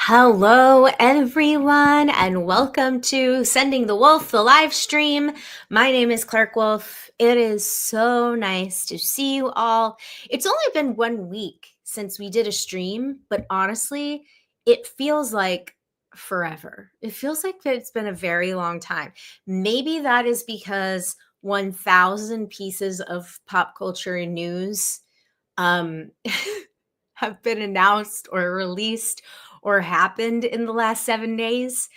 Hello, everyone, and welcome to Sending the Wolf, the live stream. My name is Clarke Wolfe. It is so nice to see you all. It's only been 1 week since we did a stream, but honestly, it feels like forever. It feels like it's been a very long time. Maybe that is because 1,000 pieces of pop culture news um, have been announced or released or happened in the last 7 days.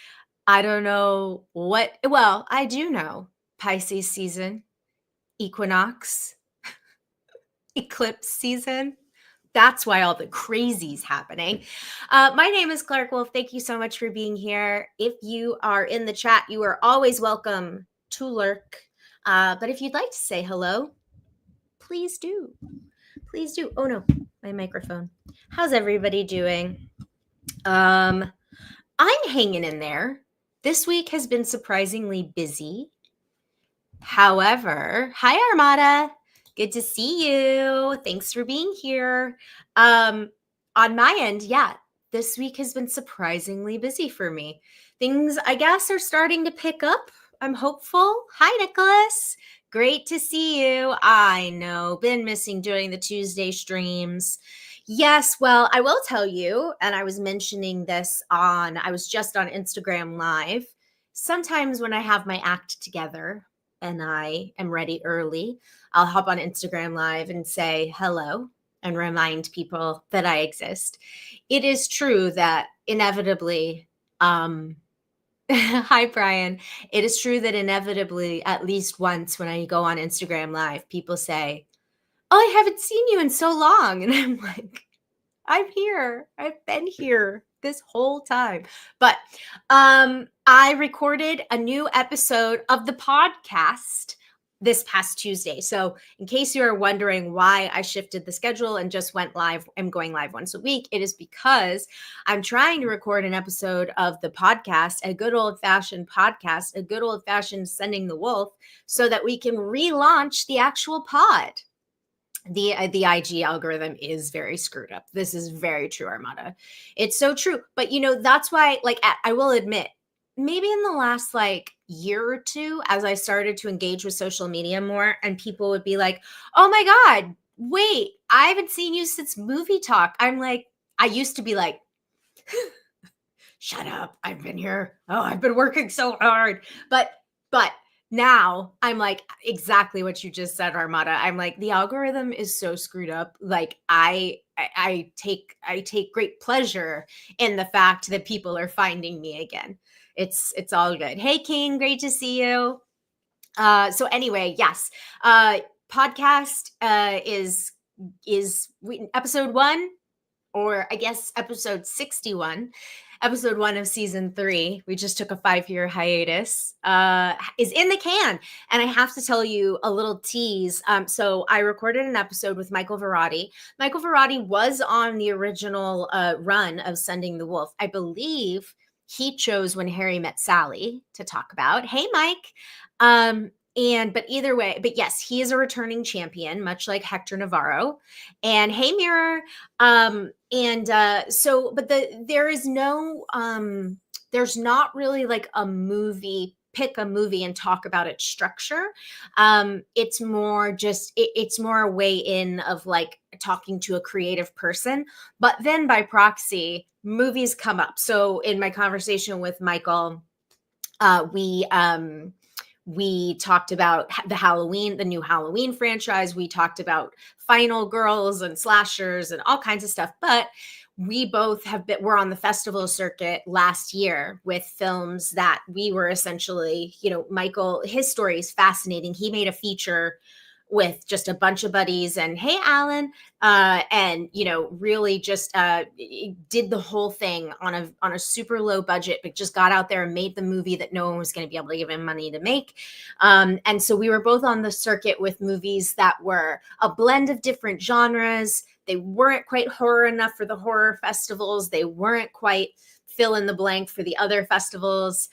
I don't know well, I do know Pisces season, equinox, eclipse season. That's why all the crazy's happening. My name is Clarke Wolfe. Thank you so much for being here. If you are in the chat, you are always welcome to lurk. But if you'd like to say hello, please do. Please do. Oh no, my microphone. How's everybody doing? I'm hanging in there. This week has been surprisingly busy. However, hi Armada. Good to see you. Thanks for being here. On my end, yeah, this week has been surprisingly busy for me. Things, I guess, are starting to pick up. I'm hopeful. Hi, Nicholas. Great to see you. I know, been missing doing the Tuesday streams. Yes, well, I will tell you, and I was mentioning this I was just on Instagram Live. Sometimes when I have my act together and I am ready early, I'll hop on Instagram Live and say hello and remind people that I exist. It is true that inevitably, hi, Brian. It is true that inevitably, at least once when I go on Instagram Live, people say, "Oh, I haven't seen you in so long." And I'm like, I'm here. I've been here this whole time. But I recorded a new episode of the podcast this past Tuesday. So, in case you are wondering why I shifted the schedule and just went live, I'm going live once a week, it is because I'm trying to record an episode of the podcast, a good old fashioned podcast, a good old fashioned Sending the Wolf, so that we can relaunch the actual pod. The IG algorithm is very screwed up. This is very true, Armada. It's so true. But that's why, like, I will admit, maybe in the last year or two, as I started to engage with social media more, and people would be like, "Oh my God, wait, I haven't seen you since movie talk." I'm like, I used to be like, "Shut up, I've been here. Oh, I've been working so hard." But now I'm like exactly what you just said, Armada. I'm like, the algorithm is so screwed up. Like I take great pleasure in the fact that people are finding me again. It's all good. Hey King, great to see you. So anyway, yes. Podcast is episode 1, or I guess episode 61, episode 1 of season 3. We just took a 5-year hiatus, is in the can. And I have to tell you a little tease. So I recorded an episode with Michael Verratti. Michael Verratti was on the original run of Sending the Wolf. I believe he chose When Harry Met Sally to talk about. Hey, Mike. But either way, but yes, he is a returning champion, much like Hector Navarro. And hey, Mirror. But there is no, there's not really like a movie, pick a movie and talk about its structure. It's more just, it's more a way in of like talking to a creative person, but then by proxy, movies come up. So in my conversation with Michael, we talked about the new Halloween franchise. We talked about Final Girls and slashers and all kinds of stuff. But we both were on the festival circuit last year with films that we were essentially, Michael, his story is fascinating. He made a feature with just a bunch of buddies, and hey, Alan, and really just did the whole thing on a super low budget, but just got out there and made the movie that no one was going to be able to give him money to make. And so we were both on the circuit with movies that were a blend of different genres. They weren't quite horror enough for the horror festivals. They weren't quite fill in the blank for the other festivals.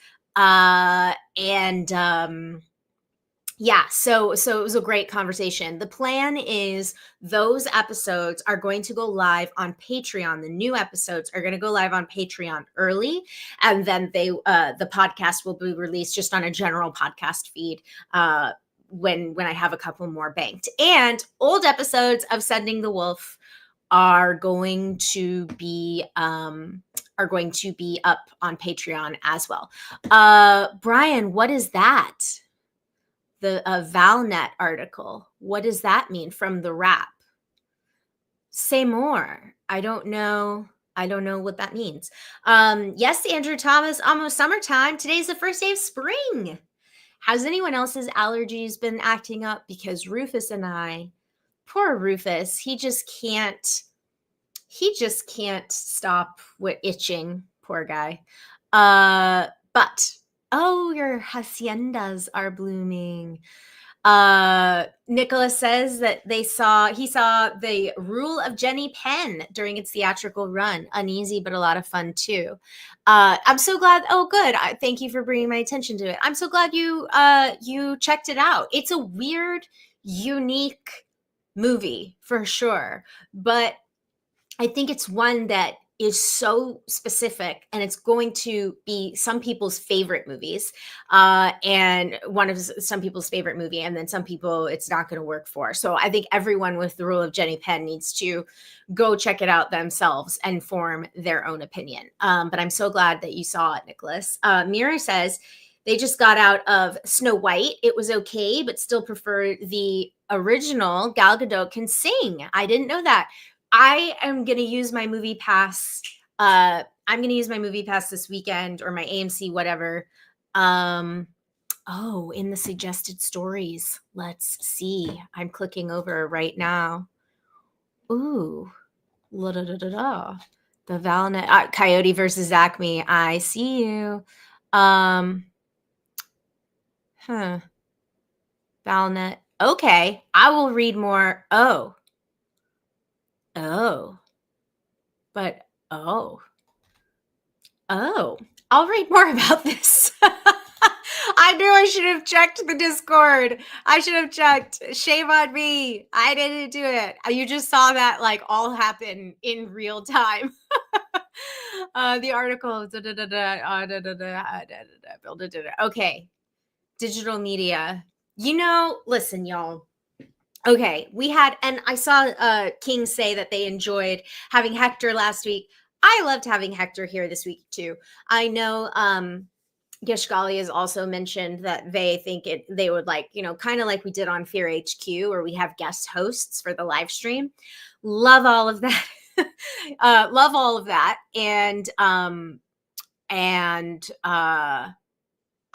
Yeah, so it was a great conversation. The plan is those episodes are going to go live on Patreon. The new episodes are going to go live on Patreon early, and then the podcast will be released just on a general podcast feed when I have a couple more banked. And old episodes of Sending the Wolf are going to be up on Patreon as well. Brian, what is that? The Valnet article. What does that mean from the Wrap? Say more. I don't know. I don't know what that means. Yes, Andrew Thomas, almost summertime. Today's the first day of spring. Has anyone else's allergies been acting up? Because Rufus and I, poor Rufus, he just can't stop with itching. Poor guy. But oh, your haciendas are blooming. Nicholas says that he saw the Rule of Jenny Penn during its theatrical run. Uneasy, but a lot of fun too. I'm so glad. Oh, good. Thank you for bringing my attention to it. I'm so glad you checked it out. It's a weird, unique movie for sure, but I think it's one that is so specific, and it's going to be some people's favorite movies, and some people's favorite movie, and then some people it's not going to work for. So I think everyone with the Rule of Jenny Penn needs to go check it out themselves and form their own opinion. But I'm so glad that you saw it, Nicholas. Mira says they just got out of Snow White. It was okay, but still prefer the original. Gal Gadot can sing. I didn't know that. I am going to use my movie pass. I'm going to use my movie pass this weekend, or my AMC, whatever. In the suggested stories. Let's see. I'm clicking over right now. Ooh. La-da-da-da-da. The Valnet. Coyote versus Acme. I see you. Valnet. Okay. I will read more. Oh. But I'll read more about this. I knew I should have checked the Discord. I should have checked. Shame on me. I didn't do it. You just saw that like all happen in real time. The article. Okay. Digital media. Listen, y'all. Okay, and I saw King say that they enjoyed having Hector last week. I loved having Hector here this week too. I know Gishgali has also mentioned that they think they would like, kind of like we did on Fear HQ, where we have guest hosts for the live stream. Love all of that. Love all of that. And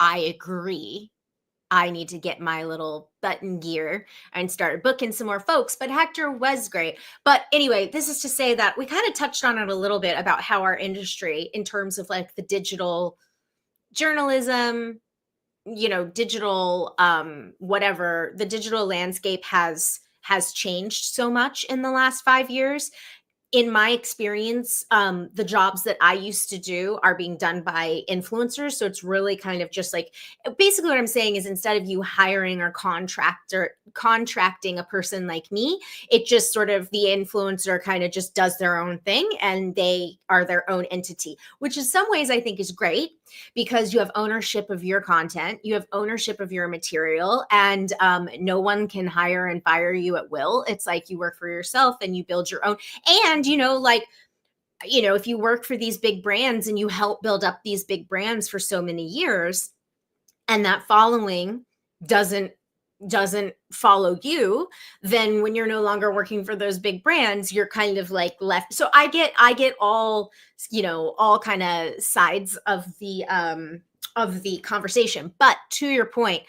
I agree. I need to get my little button gear and start booking some more folks. But Hector was great. But anyway, this is to say that we kind of touched on it a little bit about how our industry, in terms of like the digital journalism, digital whatever, the digital landscape has changed so much in the last 5 years. In my experience, the jobs that I used to do are being done by influencers. So it's really kind of just like, basically what I'm saying is, instead of you hiring or contracting a person like me, it just sort of, the influencer kind of just does their own thing, and they are their own entity, which in some ways I think is great, because you have ownership of your content, you have ownership of your material, and no one can hire and fire you at will. It's like you work for yourself and you build your own. And, if you work for these big brands and you help build up these big brands for so many years, and that following doesn't follow you, then when you're no longer working for those big brands, you're kind of like left. So I get all, all kind of sides of the conversation. But to your point,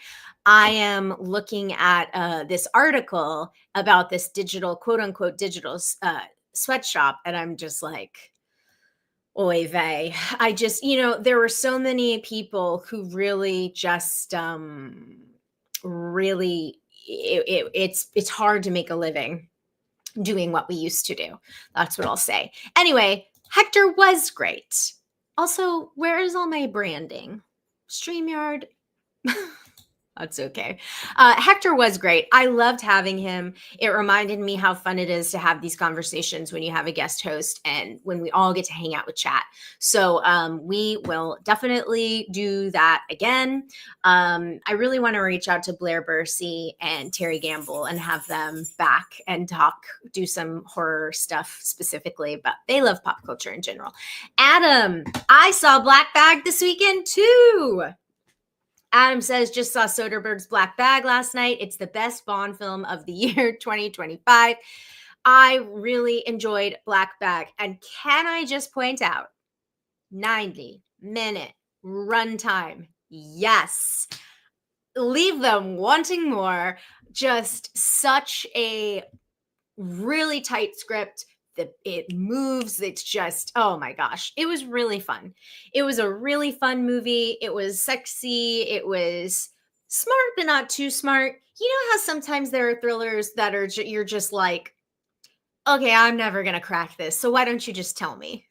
I am looking at this article about this digital, quote unquote, digital sweatshop, and I'm just like, oy vey. I just, there were so many people who really just really, it's hard to make a living doing what we used to do. That's what I'll say. Anyway, Hector was great. Also, where is all my branding? StreamYard. That's okay. Hector was great. I loved having him. It reminded me how fun it is to have these conversations when you have a guest host and when we all get to hang out with chat. So we will definitely do that again. I really want to reach out to Blair Bursey and Terry Gamble and have them back and do some horror stuff specifically, but they love pop culture in general. Adam, I saw Black Bag this weekend too. Adam says, just saw Soderbergh's Black Bag last night. It's the best Bond film of the year 2025. I really enjoyed Black Bag. And can I just point out, 90-minute runtime. Yes. Leave them wanting more. Just such a really tight script. It moves. It's just, oh my gosh, it was really fun. It was a really fun movie. It was sexy. It was smart, but not too smart. You know how sometimes there are thrillers that are you're just like, okay, I'm never gonna crack this. So why don't you just tell me?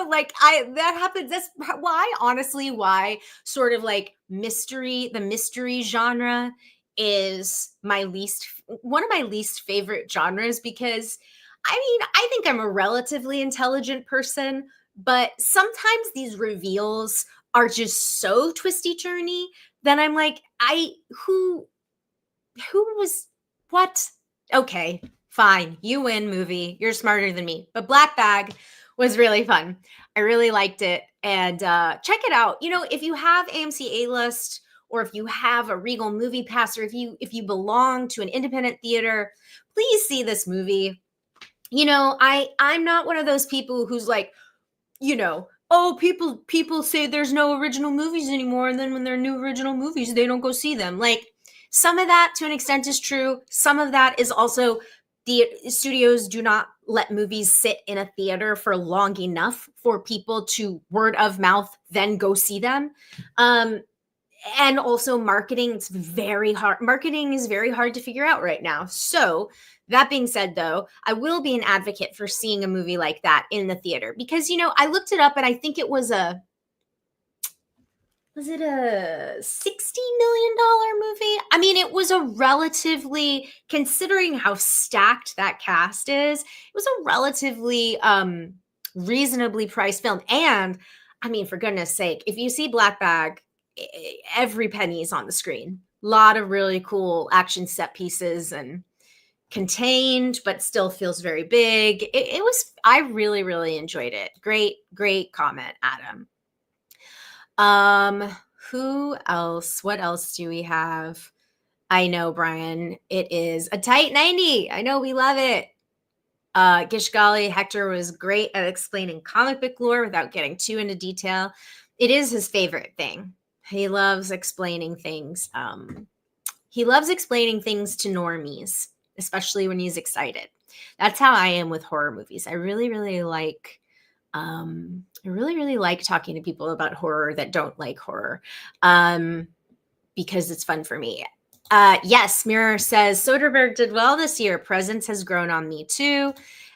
Like that happens. That's why, honestly, why sort of like the mystery genre is one of my least favorite genres, because I think I'm a relatively intelligent person, but sometimes these reveals are just so twisty turny that I'm like, who was what? Okay, fine. You win, movie. You're smarter than me. But Black Bag was really fun. I really liked it. And check it out. If you have AMC A-List, or if you have a Regal Movie Pass, or if you belong to an independent theater, please see this movie. I'm not one of those people who's like, oh, people say there's no original movies anymore, and then when there are new original movies, they don't go see them. Like, some of that to an extent is true. Some of that is also the studios do not let movies sit in a theater for long enough for people to word of mouth then go see them. And also marketing, it's very hard. Marketing is very hard to figure out right now. So that being said, though, I will be an advocate for seeing a movie like that in the theater, because, I looked it up and I think it was a $60 million movie? I mean, it was a relatively, considering how stacked that cast is, it was a relatively reasonably priced film. And I mean, for goodness sake, if you see Black Bag, every penny is on the screen. A lot of really cool action set pieces and contained, but still feels very big. I really, really enjoyed it. Great comment, Adam. Who else? What else do we have? I know, Brian. It is a tight 90. I know, we love it. Gish golly, Hector was great at explaining comic book lore without getting too into detail. It is his favorite thing. He loves explaining things. He loves explaining things to normies, especially when he's excited. That's how I am with horror movies. I really, really like talking to people about horror that don't like horror, because it's fun for me. Yes, Mirror says, Soderbergh did well this year. Presence has grown on me too.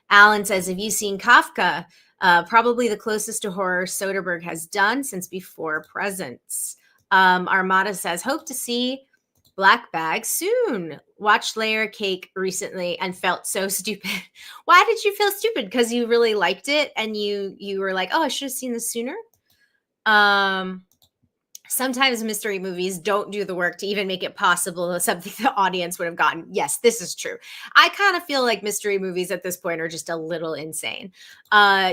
Alan says, have you seen Kafka? Probably the closest to horror Soderbergh has done since before Presence. Armada says, hope to see Black Bag soon. Watched Layer Cake recently and felt so stupid. Why did you feel stupid? Because you really liked it and you were like, oh, I should have seen this sooner. Sometimes mystery movies don't do the work to even make it possible something the audience would have gotten. Yes, this is true. I kind of feel like mystery movies at this point are just a little insane.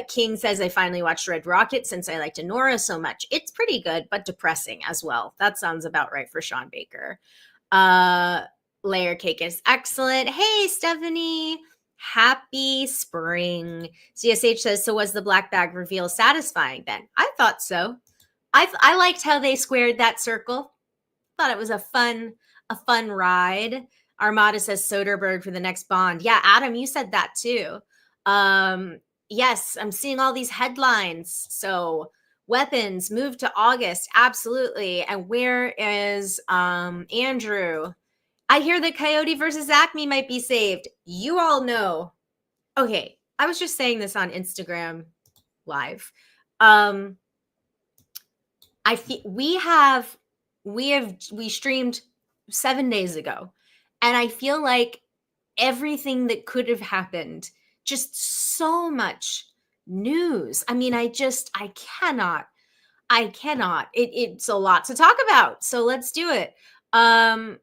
King says, I finally watched Red Rocket since I liked Nora so much. It's pretty good, but depressing as well. That sounds about right for Sean Baker. Layer Cake is excellent. Hey, Stephanie. Happy spring. CSH says, so was the Black Bag reveal satisfying then? I thought so. I liked how they squared that circle. Thought it was a fun ride. Armada says Soderbergh for the next Bond. Yeah, Adam, you said that too. Yes, I'm seeing all these headlines. So weapons moved to August. Absolutely. And where is Andrew? I hear that Coyote versus Acme might be saved. You all know. Okay, I was just saying this on Instagram Live. We have we streamed 7 days ago, and I feel like everything that could have happened, just so much news. I mean, I cannot. It's a lot to talk about, so let's do it. Um,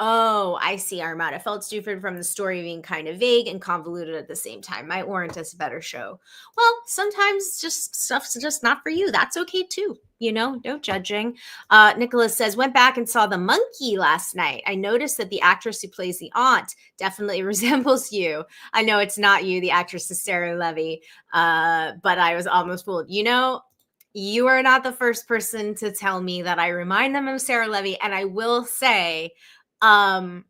Oh, I see, Armada. Felt stupid from the story being kind of vague and convoluted at the same time. Might warrant us a better show. Well, sometimes just stuff's just not for you. That's okay too. No judging. Nicholas says, went back and saw The Monkey last night. I noticed that the actress who plays the aunt definitely resembles you. I know it's not you. The actress is Sarah Levy, but I was almost fooled. You are not the first person to tell me that I remind them of Sarah Levy, and I will say, when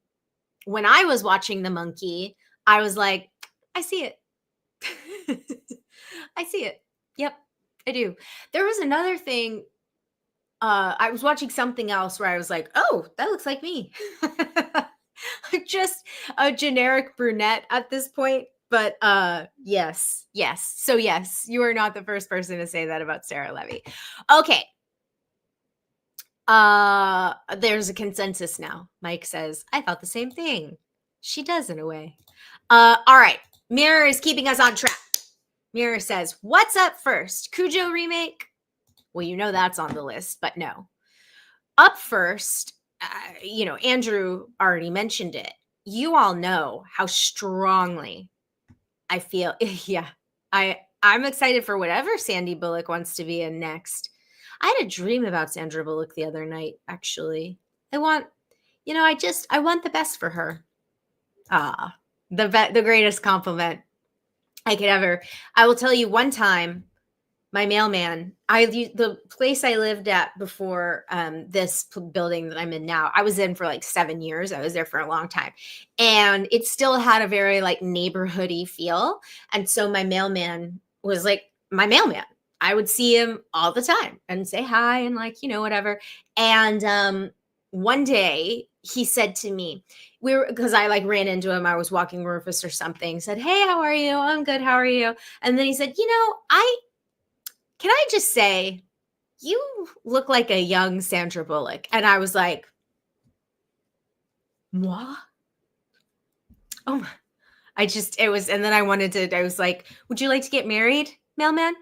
I was watching The Monkey, I was like, I see it. I see it. Yep, I do. There was another thing. I was watching something else where I was like, oh, that looks like me. Just a generic brunette at this point. But yes. So yes, you are not the first person to say that about Sarah Levy. Okay. There's a consensus now. Mike says, I thought the same thing. She does in a way. All right. Mirror is keeping us on track. Mirror says, what's up first? Cujo remake? Well, that's on the list, but no. Up first, Andrew already mentioned it. You all know how strongly I feel. Yeah. I'm excited for whatever Sandy Bullock wants to be in next. I had a dream about Sandra Bullock the other night, actually. I want the best for her. The greatest compliment I could ever. I will tell you, one time, my mailman, the place I lived at before this building that I'm in now, I was in for like 7 years. I was there for a long time. And it still had a very like neighborhoody feel. And so my mailman was like my mailman. I would see him all the time and say hi and whatever. And one day he said to me, because I ran into him, I was walking Rufus or something, said, hey, how are you? I'm good. How are you? And then he said, can I just say, you look like a young Sandra Bullock. And I was like, moi? Oh my. And then I was like, would you like to get married, mailman?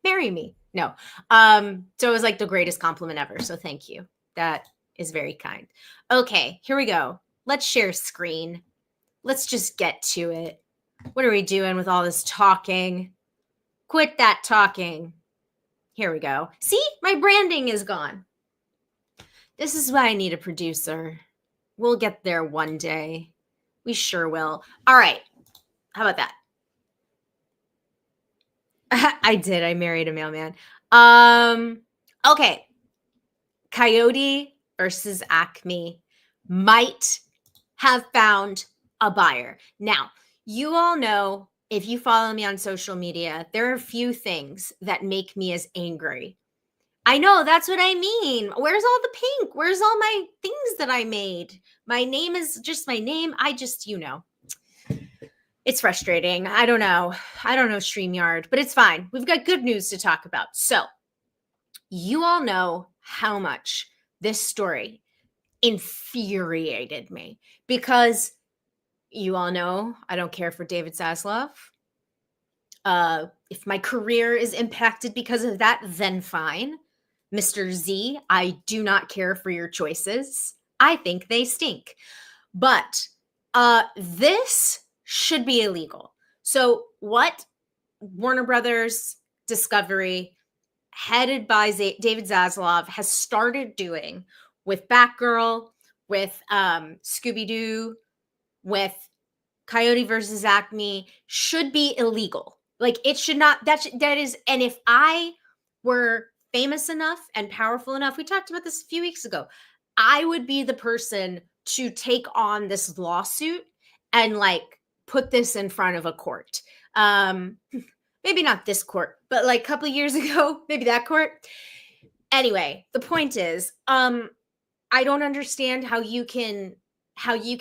Marry me. No. So it was like the greatest compliment ever. So thank you. That is very kind. Okay, here we go. Let's share screen. Let's just get to it. What are we doing with all this talking? Quit that talking. Here we go. See, my branding is gone. This is why I need a producer. We'll get there one day. We sure will. All right. How about that? I did. I married a mailman. Okay. COYOTE versus ACME might have found a buyer. Now, you all know, if you follow me on social media, there are a few things that make me as angry. I know, that's what I mean. Where's all the pink? Where's all my things that I made? My name is just my name. It's frustrating. I don't know StreamYard, but it's fine. We've got good news to talk about. So, you all know how much this story infuriated me, because you all know I don't care for David Zaslav. If my career is impacted because of that, then fine. Mr. Z, I do not care for your choices. I think they stink. But this should be illegal. So what Warner Brothers Discovery, headed by David Zaslav, has started doing with Batgirl, with Scooby-Doo, with COYOTE versus ACME should be illegal. It should not, that is, and if I were famous enough and powerful enough, we talked about this a few weeks ago, I would be the person to take on this lawsuit and put this in front of a court. Maybe not this court, but a couple of years ago, maybe that court. Anyway, the point is, I don't understand how you can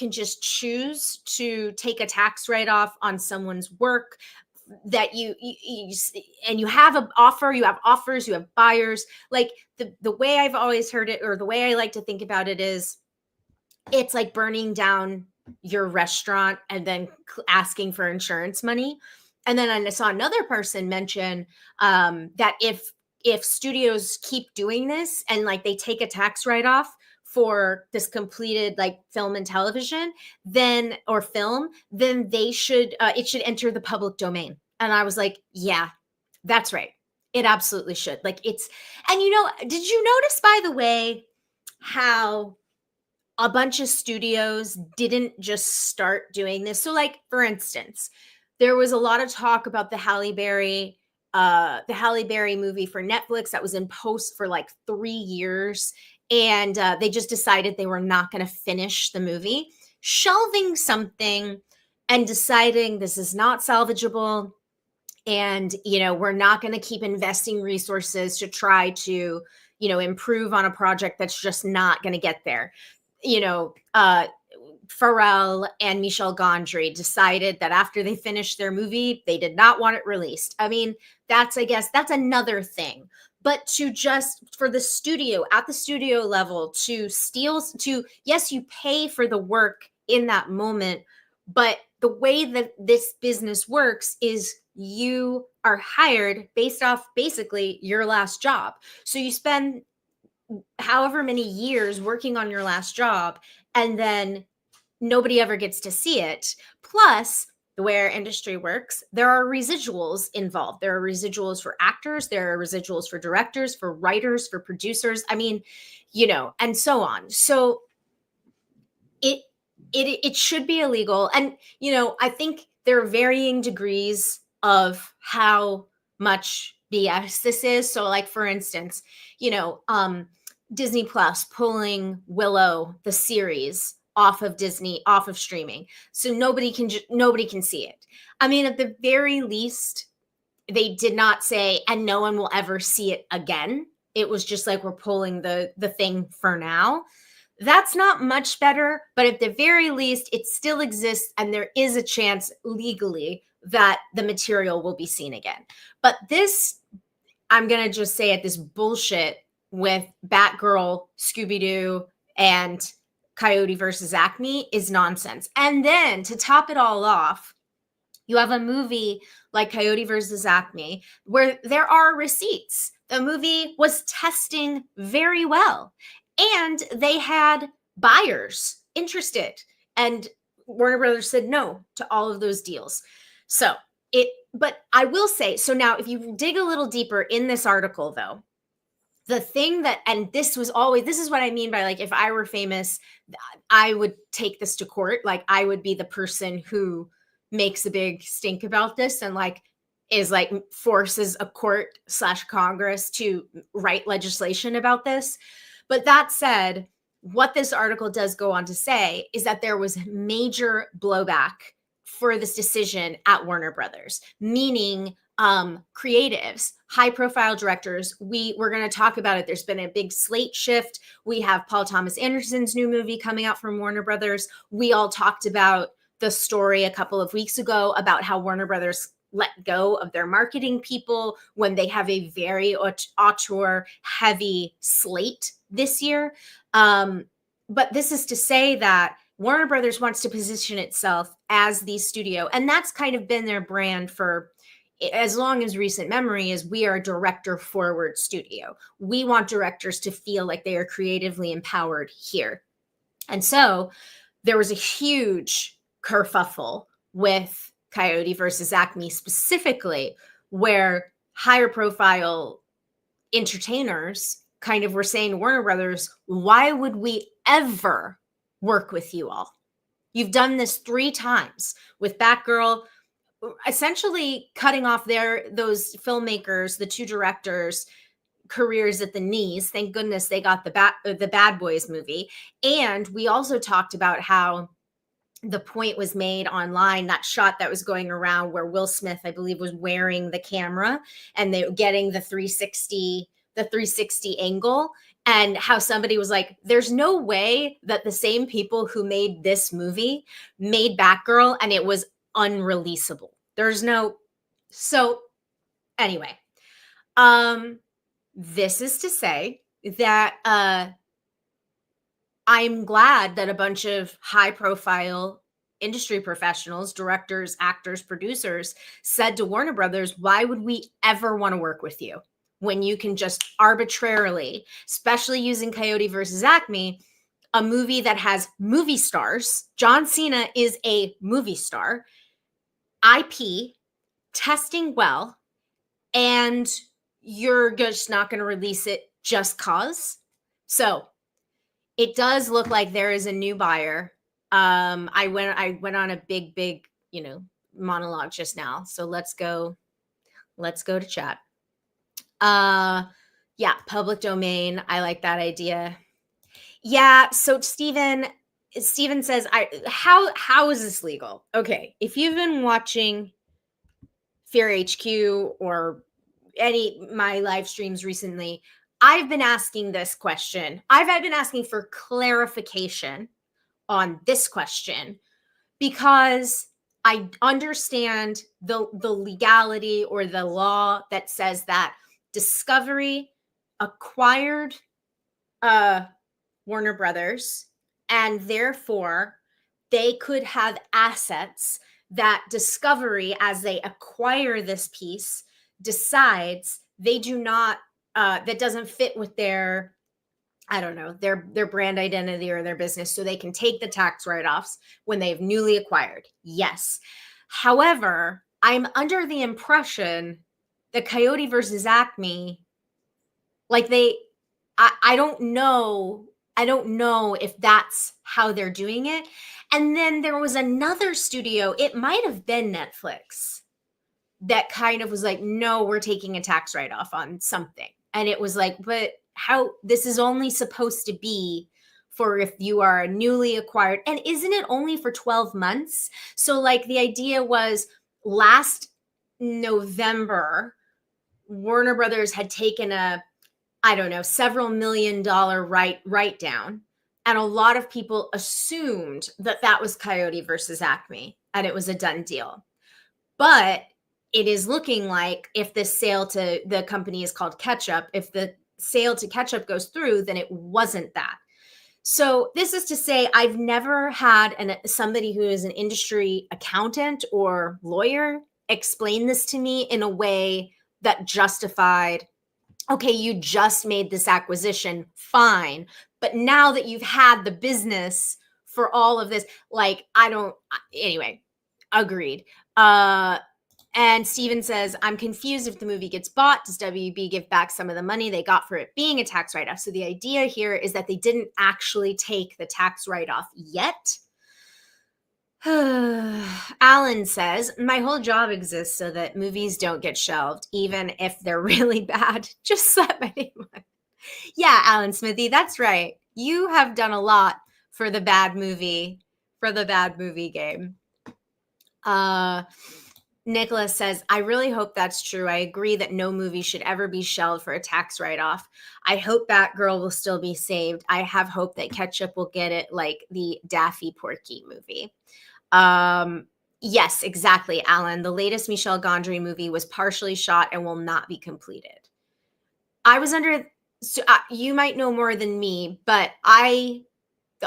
just choose to take a tax write-off on someone's work that and you have an offer, you have offers, you have buyers. Like the way I've always heard it, or the way I like to think about it, is it's like burning down your restaurant and then asking for insurance money. And then I saw another person mention that if studios keep doing this and like they take a tax write off for this completed like film and television, then or film, then they should it should enter the public domain. And I was like, yeah, that's right. It absolutely should. Like it's, and did you notice, by the way, how a bunch of studios didn't just start doing this? So like, for instance, there was a lot of talk about the Halle Berry movie for Netflix that was in post for like 3 years, and they just decided they were not going to finish the movie, shelving something and deciding this is not salvageable, and we're not going to keep investing resources to try to improve on a project that's just not going to get there. Pharrell and Michel Gondry decided that after they finished their movie, they did not want it released. I mean, I guess that's another thing. But to just, for the studio, at the studio level, yes, you pay for the work in that moment, but the way that this business works is you are hired based off basically your last job. So you spend however many years working on your last job, and then nobody ever gets to see it. Plus, the way our industry works, there are residuals involved. There are residuals for actors, there are residuals for directors, for writers, for producers. I mean, and so on. So it should be illegal. And I think there are varying degrees of how much BS this is. So like, for instance, Disney Plus pulling Willow, the series, off of streaming, so nobody can see it. I mean, at the very least, they did not say, and no one will ever see it again. It was just like, we're pulling the thing for now. That's not much better, but at the very least, it still exists, and there is a chance legally that the material will be seen again. But this, I'm gonna just say it, this bullshit with Batgirl, Scooby-Doo, and Coyote versus Acme is nonsense. And then to top it all off, you have a movie like Coyote versus Acme where there are receipts. The movie was testing very well, and they had buyers interested, and Warner Brothers said no to all of those deals. But I will say, so now if you dig a little deeper in this article, though, the thing that, and this is what I mean by, like, if I were famous, I would take this to court. Like, I would be the person who makes a big stink about this and like is like forces a court / Congress to write legislation about this. But that said, what this article does go on to say is that there was major blowback for this decision at Warner Brothers, meaning creatives, high profile directors. We're going to talk about it. There's been a big slate shift. We have Paul Thomas Anderson's new movie coming out from Warner Brothers. We all talked about the story a couple of weeks ago about how Warner Brothers let go of their marketing people when they have a very auteur heavy slate this year. But this is to say that Warner Brothers wants to position itself as the studio, and that's kind of been their brand for as long as recent memory, is we are a director forward studio. We want directors to feel like they are creatively empowered here. And so there was a huge kerfuffle with Coyote versus Acme specifically, where higher profile entertainers kind of were saying to Warner Brothers, why would we ever work with you all? You've done this 3 times with Batgirl, essentially cutting off those filmmakers, the 2 directors, careers at the knees. Thank goodness they got the Bad Boys movie. And we also talked about how the point was made online, that shot that was going around where Will Smith, I believe, was wearing the camera and they were getting the 360 angle, and how somebody was like, there's no way that the same people who made this movie made Batgirl and it was unreleasable. There's no So anyway, this is to say that I'm glad that a bunch of high profile industry professionals, directors, actors, producers said to Warner Brothers, why would we ever want to work with you when you can just arbitrarily, especially using Coyote versus Acme, a movie that has movie stars. John Cena is a movie star, IP, testing well, and you're just not going to release it just cause. So it does look like there is a new buyer. I went on a big, monologue just now. So let's go to chat. Yeah, public domain. I like that idea. Yeah, so Steven says, how is this legal? Okay, if you've been watching Fear HQ or any my live streams recently, I've been asking this question. I've been asking for clarification on this question because I understand the legality or the law that says that Discovery acquired Warner Brothers, and therefore they could have assets that Discovery, as they acquire this piece, decides they do not that doesn't fit with their, I don't know, their brand identity or their business, so they can take the tax write-offs when they've newly acquired. Yes. However, I'm under the impression that Coyote versus Acme, like I don't know. I don't know if that's how they're doing it. And then there was another studio, it might have been Netflix, that kind of was like, no, we're taking a tax write-off on something. And it was like, but how, this is only supposed to be for if you are newly acquired. And isn't it only for 12 months? So like the idea was last November, Warner Brothers had taken a, I don't know, several $1 million write down. And a lot of people assumed that that was Coyote versus Acme and it was a done deal. But it is looking like if the sale to the company is called Ketchup, if the sale to Ketchup goes through, then it wasn't that. So this is to say, I've never had somebody who is an industry accountant or lawyer explain this to me in a way that justified, okay, you just made this acquisition, fine. But now that you've had the business for all of this, like, anyway, agreed. And Steven says, I'm confused if the movie gets bought. Does WB give back some of the money they got for it being a tax write-off? So the idea here is that they didn't actually take the tax write-off yet. Alan says, my whole job exists so that movies don't get shelved, even if they're really bad. Just slap my name on. Yeah, Alan Smithy, that's right. You have done a lot for the bad movie game. Nicholas says, I really hope that's true. I agree that no movie should ever be shelved for a tax write-off. I hope Batgirl will still be saved. I have hope that Ketchup will get it like the Daffy Porky movie. Yes, exactly, Alan. The latest Michel Gondry movie was partially shot and will not be completed. I was under, so, you might know more than me, but the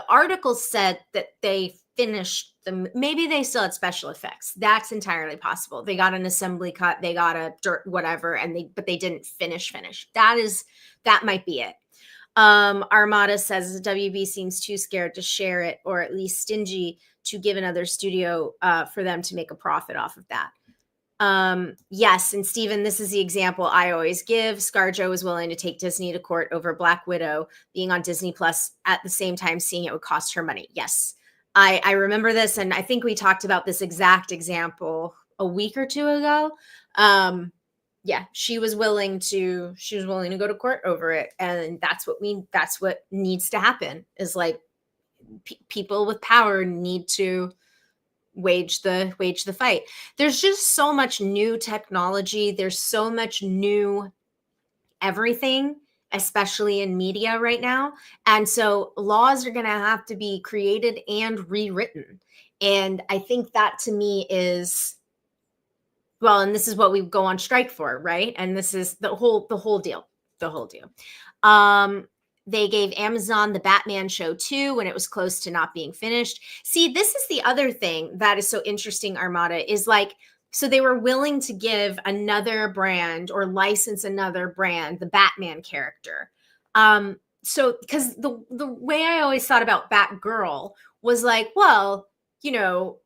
article said that they finished maybe they still had special effects. That's entirely possible. They got an assembly cut, they got a dirt, whatever, but they didn't finish. That might be it. Armada says WB seems too scared to share it, or at least stingy to give another studio for them to make a profit off of that. Yes, and Stephen, this is the example I always give. ScarJo was willing to take Disney to court over Black Widow being on Disney Plus at the same time seeing it would cost her money. Yes, I remember this, and I think we talked about this exact example a week or two ago. Yeah, she was willing to go to court over it, and that's what needs to happen. Is like people with power need to wage the fight. There's just so much new technology. There's so much new everything, especially in media right now. And so laws are going to have to be created and rewritten. And I think that to me is Well, and this is what we go on strike for, right? And this is the whole deal. The whole deal. They gave Amazon the Batman show too when it was close to not being finished. See, this is the other thing that is so interesting, Armada, is like, so they were willing to give another brand or license another brand the Batman character. So because the way I always thought about Batgirl was like, well, you know,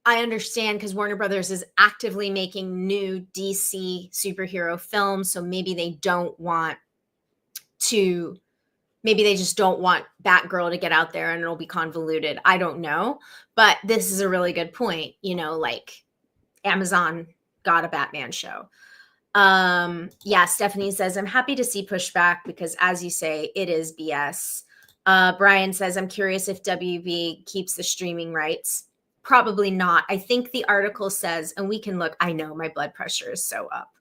I understand because Warner Brothers is actively making new DC superhero films, so maybe they don't want to, maybe they just don't want Batgirl to get out there and it'll be convoluted. I don't know. But this is a really good point. You know, like Amazon got a Batman show. Yeah, Stephanie says, I'm happy to see pushback because, as you say, it is BS. Brian says, I'm curious if WB keeps the streaming rights. Probably not. I think the article says, and we can look, I know my blood pressure is so up.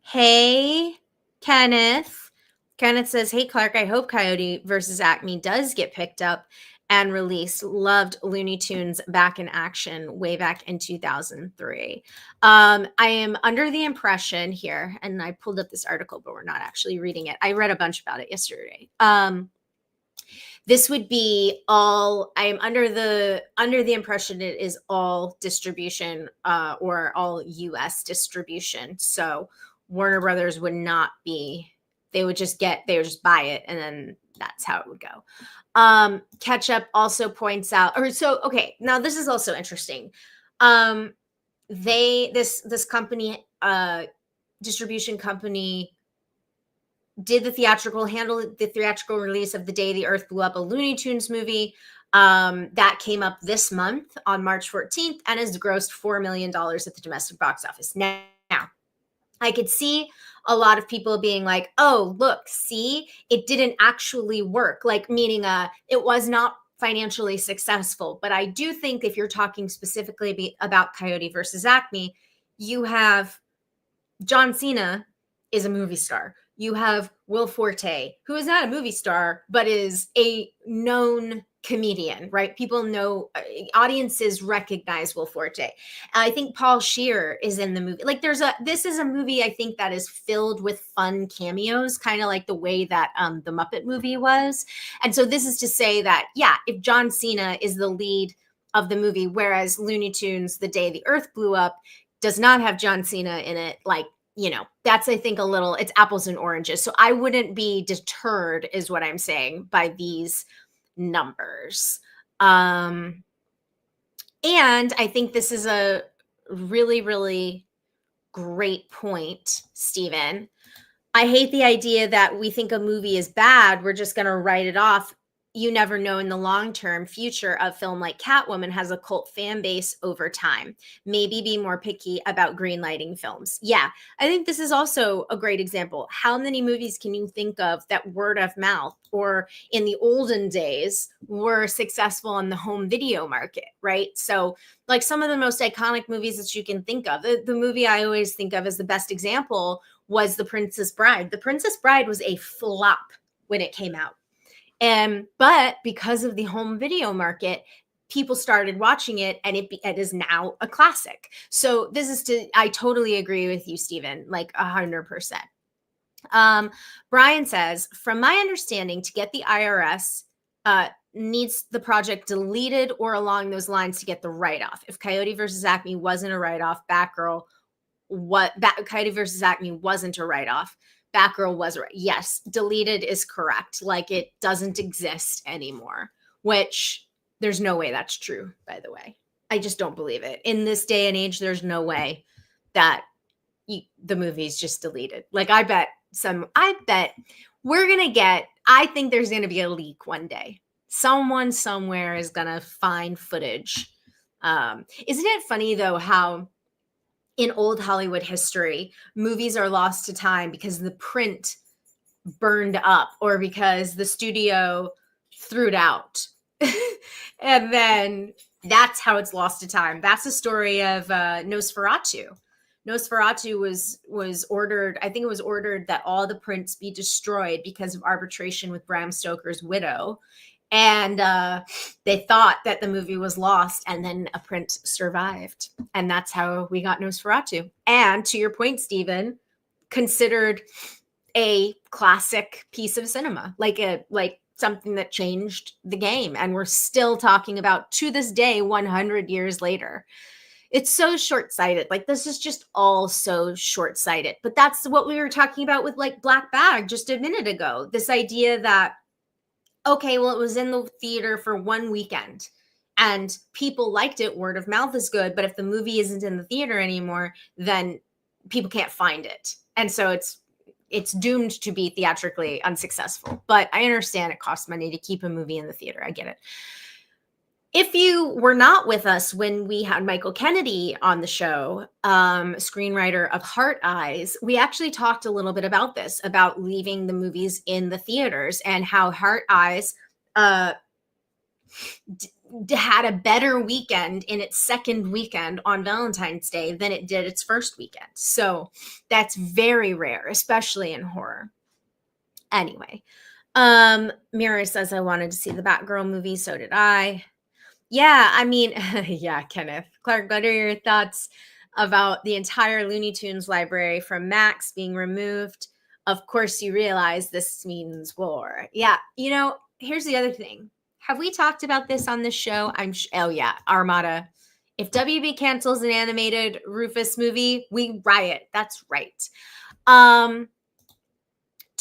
Hey, Kenneth. Kenneth says, hey, Clarke, I hope Coyote versus Acme does get picked up and released. Loved Looney Tunes back in action way back in 2003. I am under the impression here, and I pulled up this article, but we're not actually reading it. I read a bunch about it yesterday. This would be all, I am under the impression it is all distribution or all US distribution. So Warner Brothers would not be, they would just buy it and then that's how it would go. Ketchup also points out, okay, now this is also interesting. This company, distribution company, handle the theatrical release of The Day the Earth Blew Up, a Looney Tunes movie that came up this month on March 14th and has grossed $4 million at the domestic box office. Now, I could see a lot of people being like, oh, look, see, it didn't actually work, like meaning it was not financially successful. But I do think if you're talking specifically about Coyote versus Acme, you have John Cena is a movie star. You have Will Forte, who is not a movie star, but is a known comedian, right? People know, audiences recognize Will Forte. I think Paul Scheer is in the movie. Like this is a movie I think that is filled with fun cameos, kind of like the way that the Muppet movie was. And so this is to say that, yeah, if John Cena is the lead of the movie, whereas Looney Tunes, The Day the Earth Blew Up, does not have John Cena in it, like, you know, that's, I think, it's apples and oranges. So I wouldn't be deterred, is what I'm saying, by these numbers. And I think this is a really, really great point, Stephen. I hate the idea that we think a movie is bad, we're just going to write it off. You never know in the long-term future of film like Catwoman has a cult fan base over time. Maybe be more picky about greenlighting films. Yeah, I think this is also a great example. How many movies can you think of that word of mouth or in the olden days were successful on the home video market, right? So like some of the most iconic movies that you can think of, the movie I always think of as the best example was The Princess Bride. The Princess Bride was a flop when it came out. But because of the home video market, people started watching it and it is now a classic. So I totally agree with you, Stephen, like 100%. Brian says, from my understanding, to get the IRS needs the project deleted or along those lines to get the write-off. If Coyote versus Acme wasn't a write-off, Coyote versus Acme wasn't a write-off, Batgirl was right. Yes, deleted is correct. Like it doesn't exist anymore, which there's no way that's true, by the way. I just don't believe it. In this day and age, there's no way that the movie's just deleted. Like I bet we're going to I think there's going to be a leak one day. Someone somewhere is going to find footage. Isn't it funny though, how in old Hollywood history, movies are lost to time because the print burned up or because the studio threw it out. And then that's how it's lost to time. That's the story of Nosferatu. Nosferatu was ordered, I think it was ordered that all the prints be destroyed because of arbitration with Bram Stoker's widow. And they thought that the movie was lost, and then a print survived. And that's how we got Nosferatu. And to your point, Stephen, considered a classic piece of cinema, like something that changed the game. And we're still talking about to this day, 100 years later. It's so short-sighted. Like, this is just all so short-sighted. But that's what we were talking about with like Black Bag just a minute ago. This idea that, okay, well, it was in the theater for one weekend and people liked it. Word of mouth is good. But if the movie isn't in the theater anymore, then people can't find it. And so it's doomed to be theatrically unsuccessful. But I understand it costs money to keep a movie in the theater. I get it. If you were not with us when we had Michael Kennedy on the show, screenwriter of Heart Eyes, we actually talked a little bit about this, about leaving the movies in the theaters and how Heart Eyes had a better weekend in its second weekend on Valentine's Day than it did its first weekend. So that's very rare, especially in horror. Anyway, Mira says, I wanted to see the Batgirl movie. So did I. Yeah, I mean, yeah, Kenneth. Clarke, what are your thoughts about the entire Looney Tunes library from Max being removed? Of course, you realize this means war. Yeah, here's the other thing. Have we talked about this on this show? Oh, yeah, Armada. If WB cancels an animated Rufus movie, we riot. That's right. To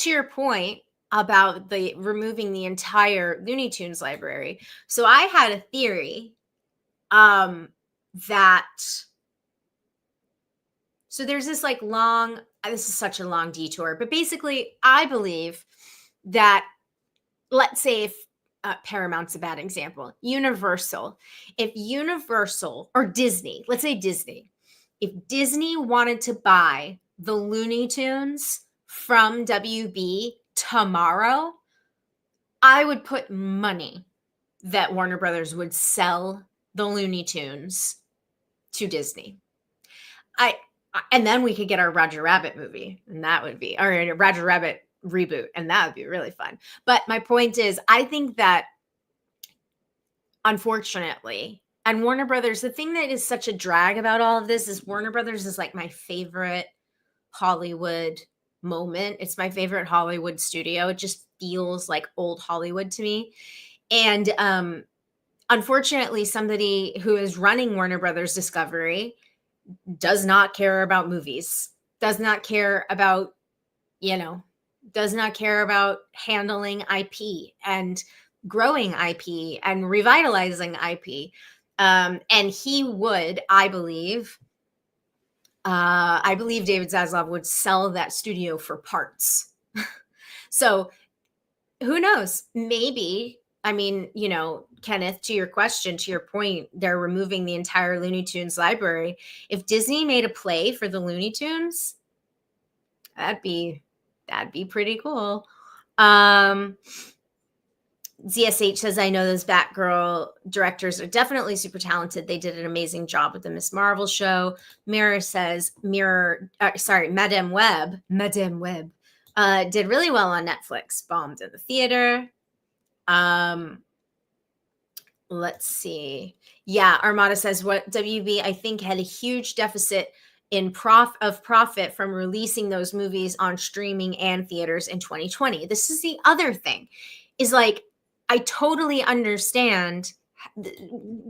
your point about the removing the entire Looney Tunes library. So I had a theory that so there's this like long, this is such a long detour, but basically I believe that, let's say if Paramount's a bad example, if Universal or Disney, let's say Disney, if Disney wanted to buy the Looney Tunes from WB tomorrow, I would put money that Warner Brothers would sell the Looney Tunes to Disney. And then we could get our Roger Rabbit movie, and that would be, or a Roger Rabbit reboot, and that would be really fun. But my point is, I think that, unfortunately, and Warner Brothers, the thing that is such a drag about all of this is Warner Brothers is like my favorite Hollywood moment. It's my favorite Hollywood studio. It just feels like old Hollywood to me. And unfortunately, somebody who is running Warner Brothers Discovery does not care about movies, does not care about, does not care about handling IP and growing IP and revitalizing IP. And he would, I believe David Zaslav would sell that studio for parts. So who knows? Maybe, I mean, Kenneth, to your question, to your point, they're removing the entire Looney Tunes library. If Disney made a play for the Looney Tunes, that'd be pretty cool. ZSH says, I know those Batgirl directors are definitely super talented. They did an amazing job with the Miss Marvel show. Mirror says, Madame Web did really well on Netflix, bombed in the theater. Let's see. Yeah, Armada says, what WB, I think, had a huge deficit in profit from releasing those movies on streaming and theaters in 2020. This is the other thing, is like, I totally understand.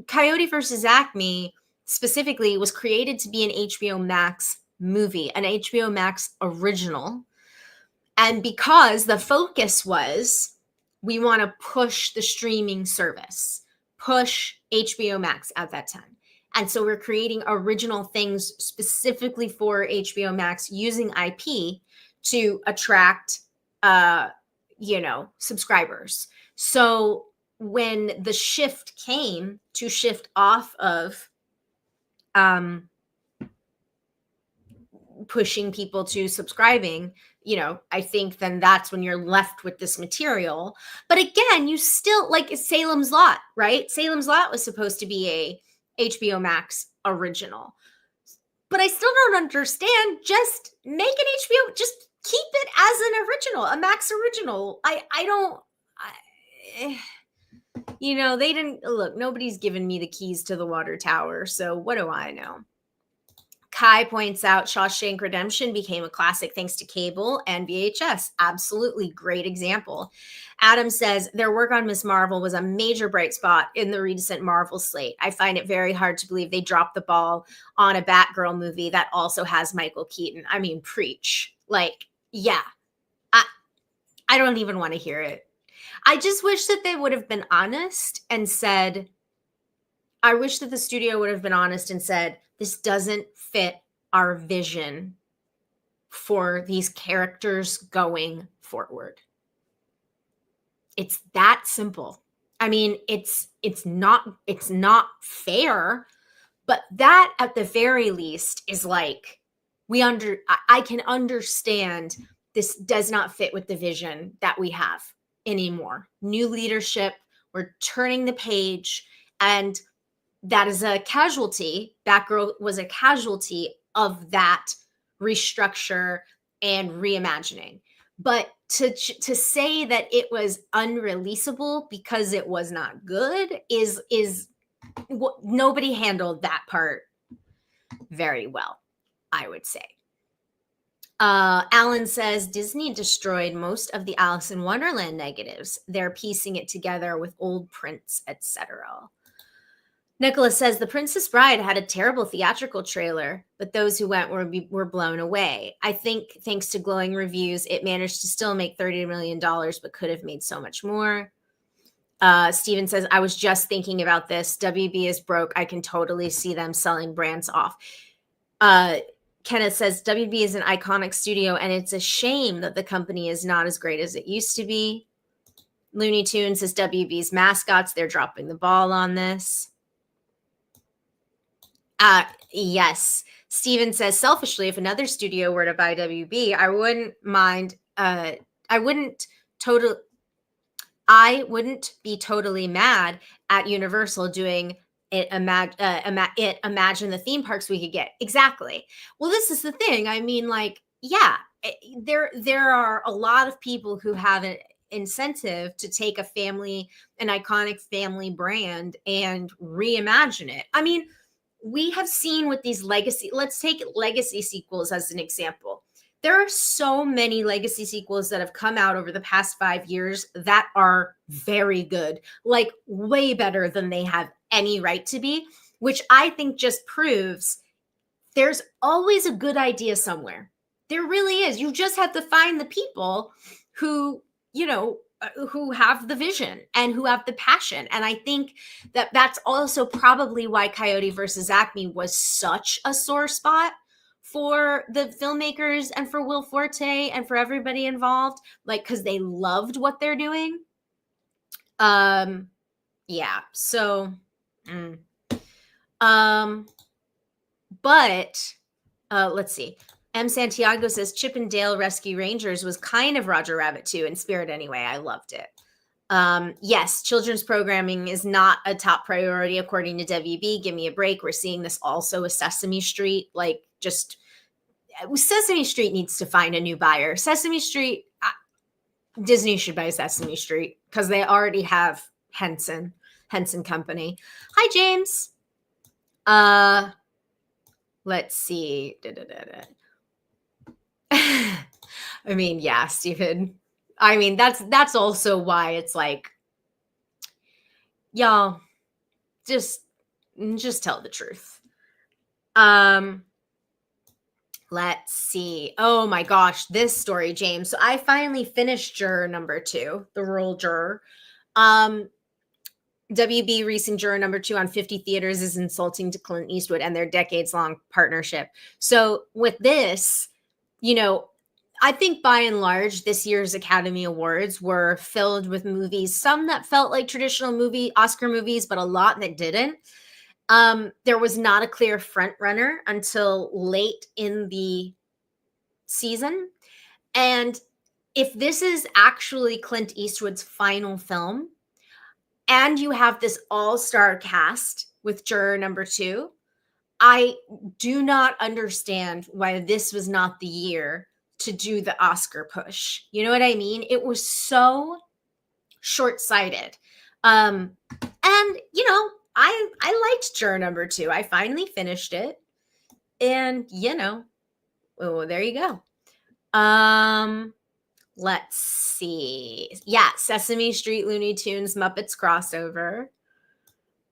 Coyote versus Acme specifically was created to be an HBO Max movie, an HBO Max original. And because the focus was, we want to push the streaming service, push HBO Max at that time. And so we're creating original things specifically for HBO Max using IP to attract, subscribers. So when the shift came to shift off of pushing people to subscribing, I think then that's when you're left with this material. But again, you still, like Salem's Lot, right? Salem's Lot was supposed to be a HBO Max original. But I still don't understand. Just make an HBO, just keep it as an original, a Max original. You know, they didn't look, nobody's given me the keys to the water tower, so what do I know? Kai points out Shawshank Redemption became a classic thanks to cable and VHS. Absolutely great example. Adam says their work on Miss Marvel was a major bright spot in the recent Marvel slate. I find it very hard to believe they dropped the ball on a Batgirl movie that also has Michael Keaton. I mean, preach. Like, yeah, I, I don't even want to hear it. I just wish that they would have been honest and said, I wish that the studio would have been honest and said, this doesn't fit our vision for these characters going forward. It's that simple. I mean, it's not fair, but that at the very least is like I can understand this does not fit with the vision that we have anymore. New leadership, we're turning the page, and that is a casualty. Batgirl was a casualty of that restructure and reimagining. But to say that it was unreleasable because it was not good is nobody handled that part very well, I would say. Alan says Disney destroyed most of the Alice in Wonderland negatives. They're piecing it together with old prints, etc. Nicholas says The Princess Bride had a terrible theatrical trailer, but those who went were blown away. I think thanks to glowing reviews, it managed to still make $30 million, but could have made so much more. Steven says, I was just thinking about this. WB is broke. I can totally see them selling brands off. Kenneth says, WB is an iconic studio, and it's a shame that the company is not as great as it used to be. Looney Tunes says, WB's mascots, they're dropping the ball on this. Yes. Steven says, selfishly, if another studio were to buy WB, I wouldn't mind. I wouldn't be totally mad at Universal doing it. Imagine the theme parks we could get. Exactly. Well, this is the thing. I mean, like, yeah, there are a lot of people who have an incentive to take an iconic family brand and reimagine it. I mean, we have seen with these let's take legacy sequels as an example. There are so many legacy sequels that have come out over the past 5 years that are very good, like way better than they have any right to be, which I think just proves there's always a good idea somewhere. There really is. You just have to find the people who, who have the vision and who have the passion. And I think that that's also probably why Coyote versus Acme was such a sore spot for the filmmakers and for Will Forte and for everybody involved, like, because they loved what they're doing. Yeah. So, but let's see. M. Santiago says Chip and Dale Rescue Rangers was kind of Roger Rabbit too, in spirit anyway. I loved it. Yes, children's programming is not a top priority according to WB. Give me a break. We're seeing this also with Sesame Street. Like, just Sesame Street needs to find a new buyer. Sesame Street, Disney should buy Sesame Street because they already have Henson Company. Hi, James. Let's see. I mean, yeah, Stephen. I mean, that's also why it's like, y'all, just tell the truth. Let's see. Oh my gosh, this story, James. So I finally finished juror number 2, the rural juror. WB releasing juror number 2 on 50 theaters is insulting to Clint Eastwood and their decades-long partnership. So with this, I think by and large, this year's Academy Awards were filled with movies, some that felt like traditional Oscar movies, but a lot that didn't. There was not a clear front runner until late in the season. And if this is actually Clint Eastwood's final film, and you have this all-star cast with juror number 2, I do not understand why this was not the year to do the Oscar push. You know what I mean? It was so short-sighted. And I liked Juror Number 2. I finally finished it. And there you go. Let's see. Yeah, Sesame Street, Looney Tunes, Muppets crossover.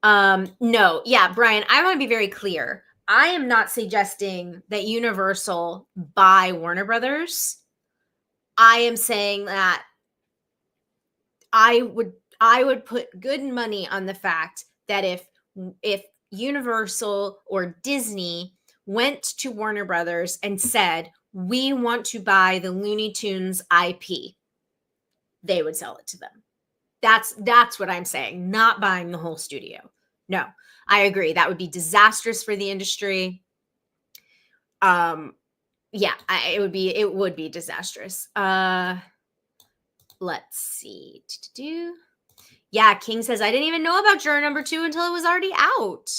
No, yeah, Brian, I want to be very clear. I am not suggesting that Universal buy Warner Brothers. I am saying that I would put good money on the fact that if Universal or Disney went to Warner Brothers and said, "We want to buy the Looney Tunes IP," they would sell it to them. That's what I'm saying, not buying the whole studio. No, I agree. That would be disastrous for the industry. It would be disastrous. Let's see. Yeah, King says, I didn't even know about Juror Number 2 until it was already out.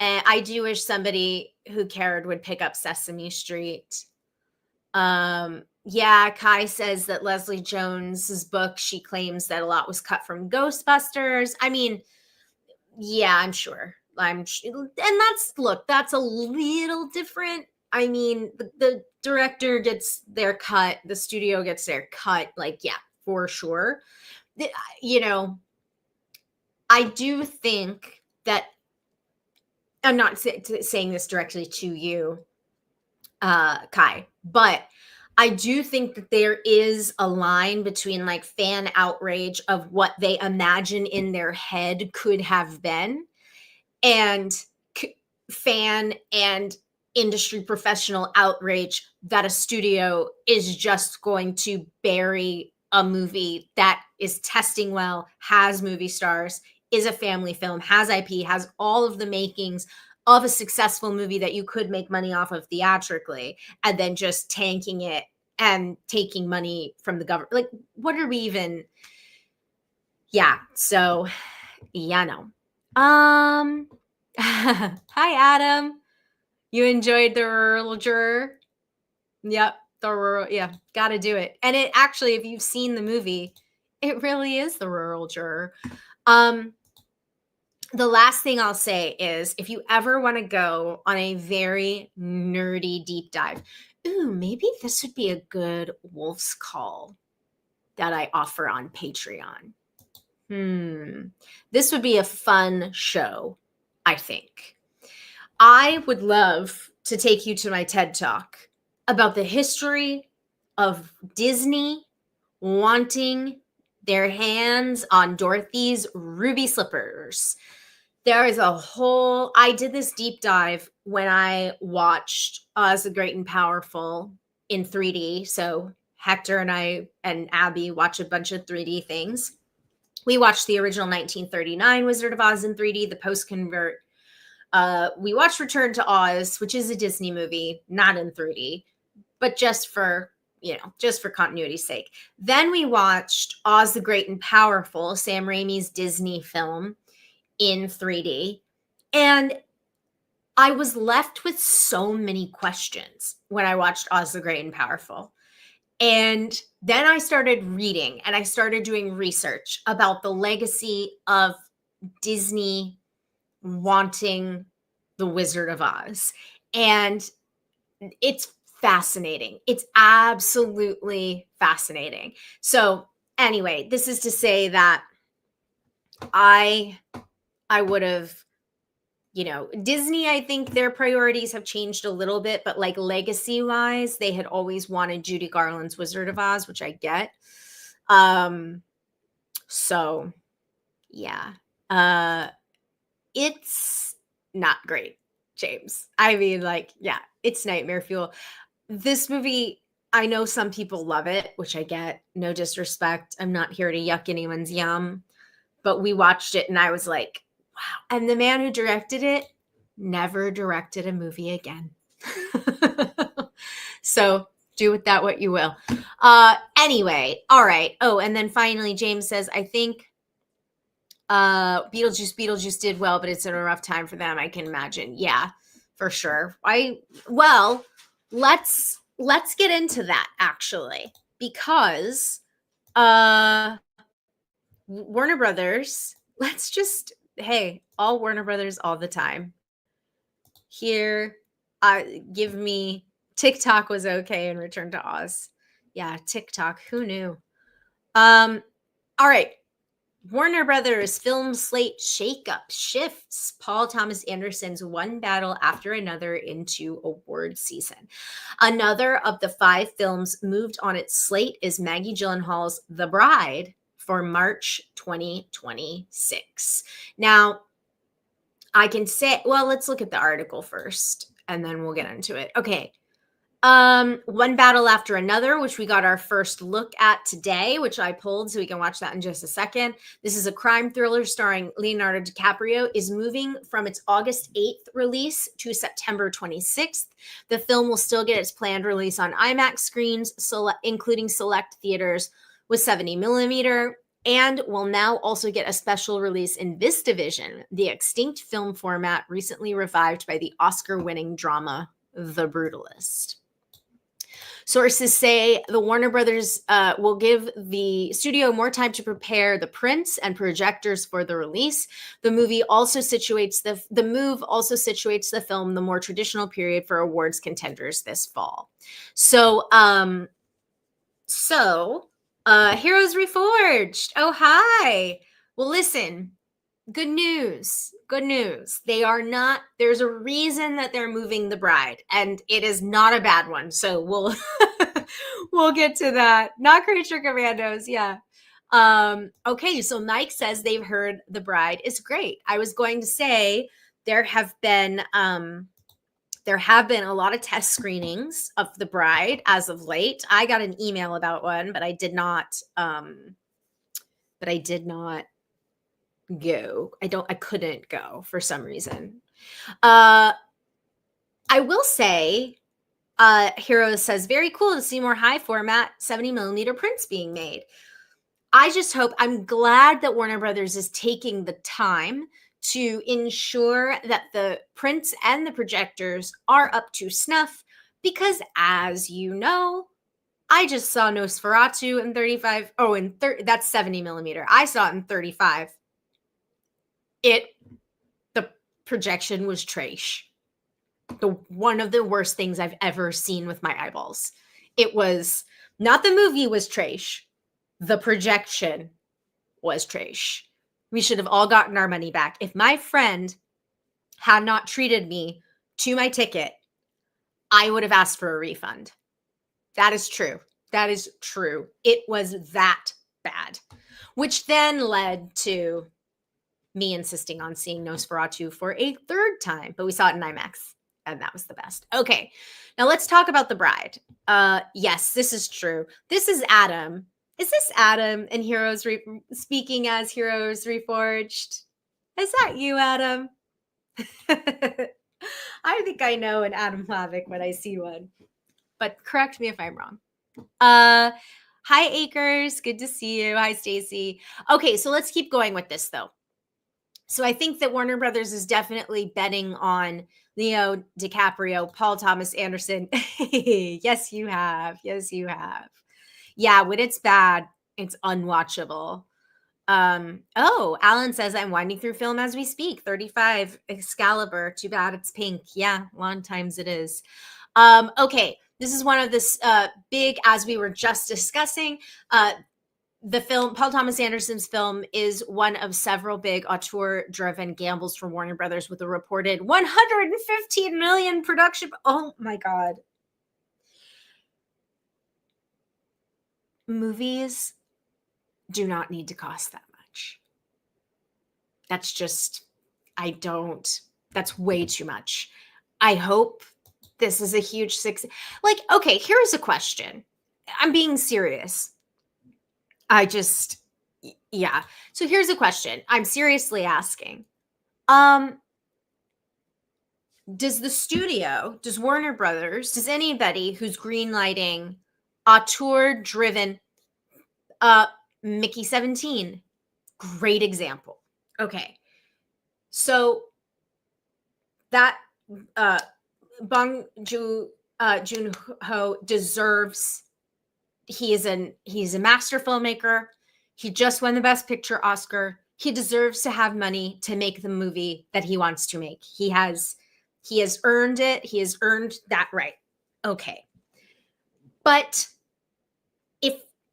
And I do wish somebody who cared would pick up Sesame Street. Yeah, Kai says that Leslie Jones's book, she claims that a lot was cut from Ghostbusters. I mean, yeah, I'm sure. And that's a little different. I mean, the director gets their cut, the studio gets their cut, like, yeah, for sure. I do think that I'm not saying this directly to you, Kai, but I do think that there is a line between like fan outrage of what they imagine in their head could have been and fan and industry professional outrage that a studio is just going to bury a movie that is testing well, has movie stars, is a family film, has IP, has all of the makings of a successful movie that you could make money off of theatrically, and then just tanking it and taking money from the government. Like, what are we even? Yeah. So, yeah, no. Hi, Adam. You enjoyed the rural juror? Yep. The rural, yeah, got to do it. And it actually, if you've seen the movie, it really is the rural juror. The last thing I'll say is if you ever want to go on a very nerdy deep dive, maybe this would be a good Wolfe's Call that I offer on Patreon. This would be a fun show, I think. I would love to take you to my TED Talk about the history of Disney wanting their hands on Dorothy's ruby slippers. There is I did this deep dive when I watched Oz the Great and Powerful in 3D. So Hector and I and Abby watch a bunch of 3D things. We watched the original 1939 Wizard of Oz in 3D, the post-convert. We watched Return to Oz, which is a Disney movie, not in 3D, but just for continuity's sake. Then we watched Oz the Great and Powerful, Sam Raimi's Disney film, in 3D. And I was left with so many questions when I watched Oz the Great and Powerful. And then I started reading and I started doing research about the legacy of Disney wanting the Wizard of Oz. And it's fascinating. It's absolutely fascinating. So anyway, this is to say that I would have, Disney, I think their priorities have changed a little bit, but like legacy wise, they had always wanted Judy Garland's Wizard of Oz, which I get. So yeah, it's not great, James. I mean, like, yeah, it's nightmare fuel. This movie, I know some people love it, which I get. No disrespect. I'm not here to yuck anyone's yum. But we watched it and I was like, wow. And the man who directed it never directed a movie again. So do with that what you will. Anyway, all right. Oh, and then finally, James says, I think Beetlejuice did well, but it's in a rough time for them, I can imagine. Yeah, for sure. Let's get into that actually, because Warner Brothers, let's just, hey, all Warner Brothers all the time. Here, give me TikTok was okay in Return to Oz. Yeah, TikTok, who knew? All right. Warner Brothers film slate shakeup shifts Paul Thomas Anderson's one battle after another into award season. Another of the 5 films moved on its slate is Maggie Gyllenhaal's The Bride for March 2026. Now, I can say, well, let's look at the article first and then we'll get into it. Okay. One battle after another, which we got our first look at today, which I pulled so we can watch that in just a second. This is a crime thriller starring Leonardo DiCaprio, is moving from its August 8th release to September 26th. The film will still get its planned release on IMAX screens, including select theaters with 70 millimeter, and will now also get a special release in VistaVision, the extinct film format recently revived by the Oscar-winning drama The Brutalist. Sources say the Warner Brothers will give the studio more time to prepare the prints and projectors for the release. The move also situates the film the more traditional period for awards contenders this fall. So, Heroes Reforged. Oh, hi. Well, listen. Good news. Good news. They are not, there's a reason that they're moving The Bride, and it is not a bad one. So we'll we'll get to that. Not Creature Commandos, yeah. Okay, so Mike says they've heard The Bride is great. I was going to say there have been a lot of test screenings of The Bride as of late. I got an email about one, but I did not go. I couldn't go for some reason. I will say, Heroes says, very cool to see more high format 70 millimeter prints being made. I'm glad that Warner Brothers is taking the time to ensure that the prints and the projectors are up to snuff, because as you know, I just saw Nosferatu in 35. Oh, that's 70 millimeter. I saw it in 35. The projection was trash. One of the worst things I've ever seen with my eyeballs. It was not, the movie was trash. The projection was trash. We should have all gotten our money back. If my friend had not treated me to my ticket, I would have asked for a refund. That is true. That is true. It was that bad, which then led to me insisting on seeing Nosferatu for a 3rd time, but we saw it in IMAX, and that was the best. Okay, now let's talk about The Bride. Yes, this is true. This is Adam. Is this Adam in Heroes speaking as Heroes Reforged? Is that you, Adam? I think I know an Adam Lavick when I see one, but correct me if I'm wrong. Hi, Acres. Good to see you. Hi, Stacy. Okay, so let's keep going with this, though. So I think that Warner Brothers is definitely betting on Leo DiCaprio, Paul Thomas Anderson. Yes, you have. Yes, you have. Yeah, when it's bad, it's unwatchable. Alan says I'm winding through film as we speak. 35 Excalibur. Too bad it's pink. Yeah, a lot of times it is. Okay, this is one of this big, as we were just discussing, the film, Paul Thomas Anderson's film, is one of several big auteur-driven gambles for Warner Brothers, with a reported 115 million production. Oh my God. Movies do not need to cost that much. That's just, that's way too much. I hope this is a huge success. Like, okay, here's a question. I'm being serious. Yeah. So here's a question I'm seriously asking. Does Warner Brothers, does anybody who's greenlighting auteur-driven, Mickey 17, great example. Okay. So that Bong Joon-ho deserves, he's a master filmmaker. He just won the Best Picture Oscar. He deserves to have money to make the movie that he wants to make. He has earned it. He has earned that right. Okay. But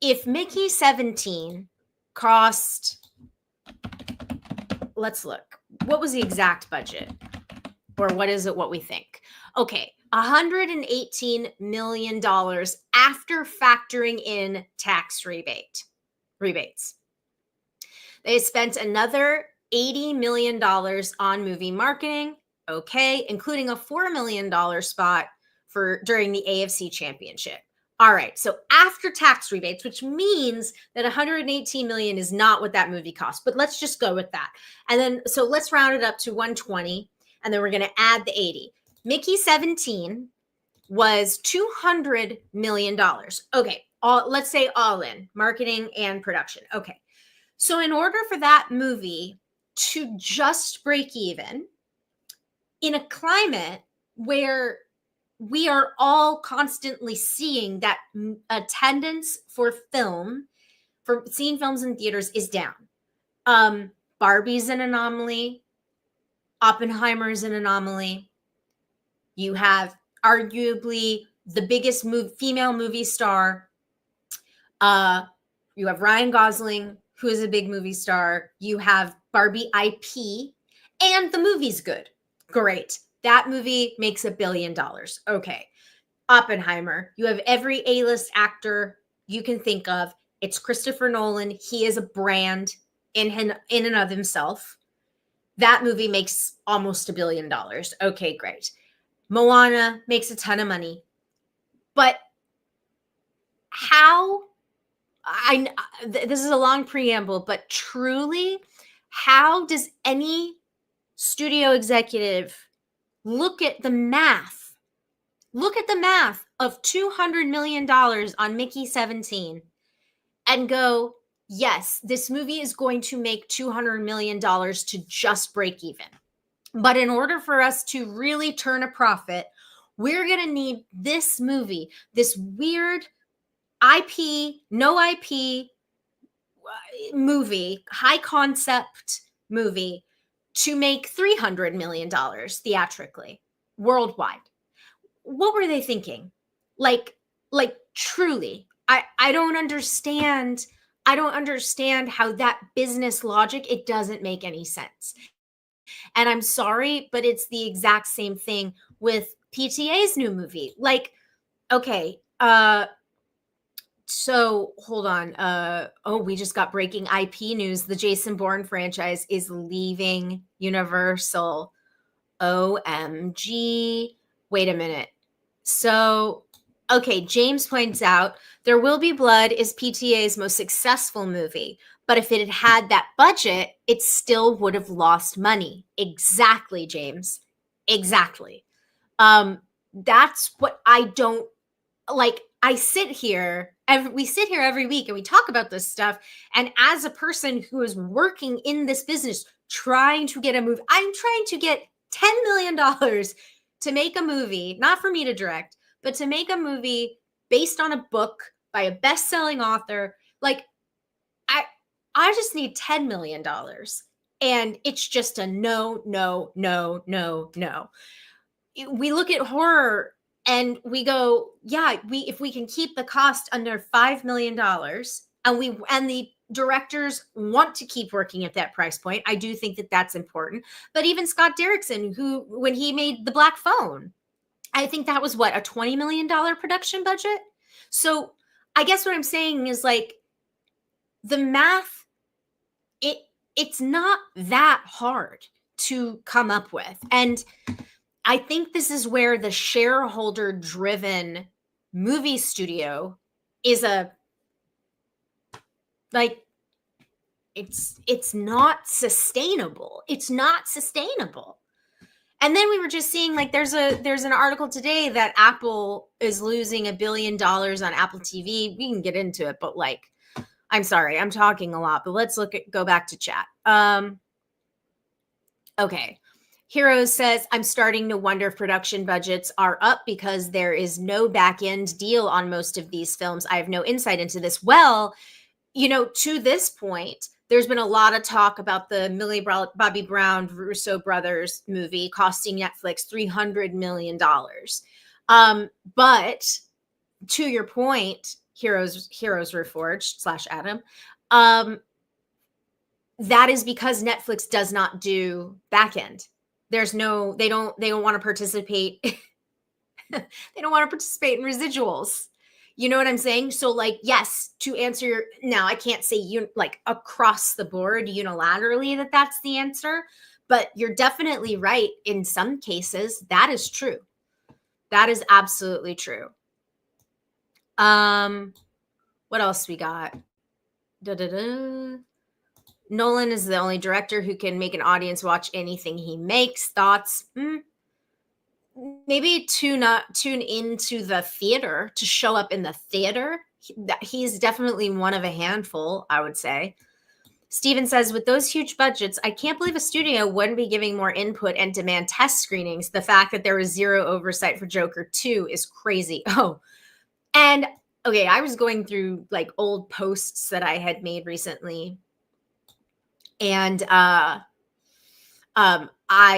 if Mickey 17 cost, let's look. What was the exact budget? Or what is it what we think? Okay, $118 million after factoring in tax rebates. They spent another $80 million on movie marketing, okay, including a $4 million spot during the AFC Championship. All right, so after tax rebates, which means that $118 million is not what that movie cost, but let's just go with that. And then, so let's round it up to 120, and then we're going to add the 80. Mickey 17 was $200 million. Okay, let's say all in, marketing and production. Okay, so in order for that movie to just break even, in a climate where we are all constantly seeing that attendance for seeing films in theaters is down. Barbie's an anomaly. Oppenheimer's an anomaly. You have arguably the biggest female movie star. You have Ryan Gosling, who is a big movie star. You have Barbie IP, and the movie's good. Great. That movie makes $1 billion. Okay. Oppenheimer. You have every A-list actor you can think of. It's Christopher Nolan. He is a brand in and of himself. That movie makes almost $1 billion. Okay, great. Moana makes a ton of money. But this is a long preamble, but truly, how does any studio executive look at the math of $200 million on Mickey 17 and go, yes, this movie is going to make $200 million to just break even. But in order for us to really turn a profit, we're going to need this movie, this weird no IP movie, high concept movie, to make $300 million theatrically, worldwide. What were they thinking? Like truly, I don't understand. I don't understand how that business logic, it doesn't make any sense. And I'm sorry, but it's the exact same thing with PTA's new movie. Like, okay, so hold on. We just got breaking IP news. The Jason Bourne franchise is leaving Universal. OMG. Wait a minute. So, okay, James points out There Will Be Blood is PTA's most successful movie, but if it had had that budget, it still would have lost money. Exactly, James. Exactly. That's what I don't like. We sit here every week and we talk about this stuff. And as a person who is working in this business, trying to get a movie, I'm trying to get $10 million to make a movie, not for me to direct, but to make a movie based on a book by a best-selling author. Like, I just need $10 million. And it's just a no, no, no, no, no. We look at horror and we go, yeah, if we can keep the cost under $5 million and the directors want to keep working at that price point, I do think that that's important. But even Scott Derrickson, who, when he made The Black Phone, I think that was what, a $20 million production budget? So I guess what I'm saying is, like, the math, it's not that hard to come up with. And I think this is where the shareholder-driven movie studio is it's not sustainable. It's not sustainable. And then we were just seeing, like, there's an article today that Apple is losing $1 billion on Apple TV. We can get into it, but, like, I'm sorry, I'm talking a lot, but let's go back to chat. Okay. Heroes says, I'm starting to wonder if production budgets are up because there is no back end deal on most of these films. I have no insight into this. Well, to this point, there's been a lot of talk about the Millie Bobby Brown Russo brothers movie costing Netflix $300 million. But to your point, Heroes Reforged / Adam, that is because Netflix does not do backend. They don't want to participate. They don't want to participate in residuals. You know what I'm saying? So yes, to answer your, now I can't say across the board unilaterally that's the answer, but you're definitely right. In some cases, that is true. That is absolutely true. What else we got? Nolan is the only director who can make an audience watch anything he makes. Thoughts? Maybe tune into the theater, to show up in the theater. He's definitely one of a handful, I would say. Steven says, with those huge budgets, I can't believe a studio wouldn't be giving more input and demand test screenings. The fact that there was zero oversight for Joker 2 is crazy. Oh, and okay, I was going through old posts that I had made recently, and I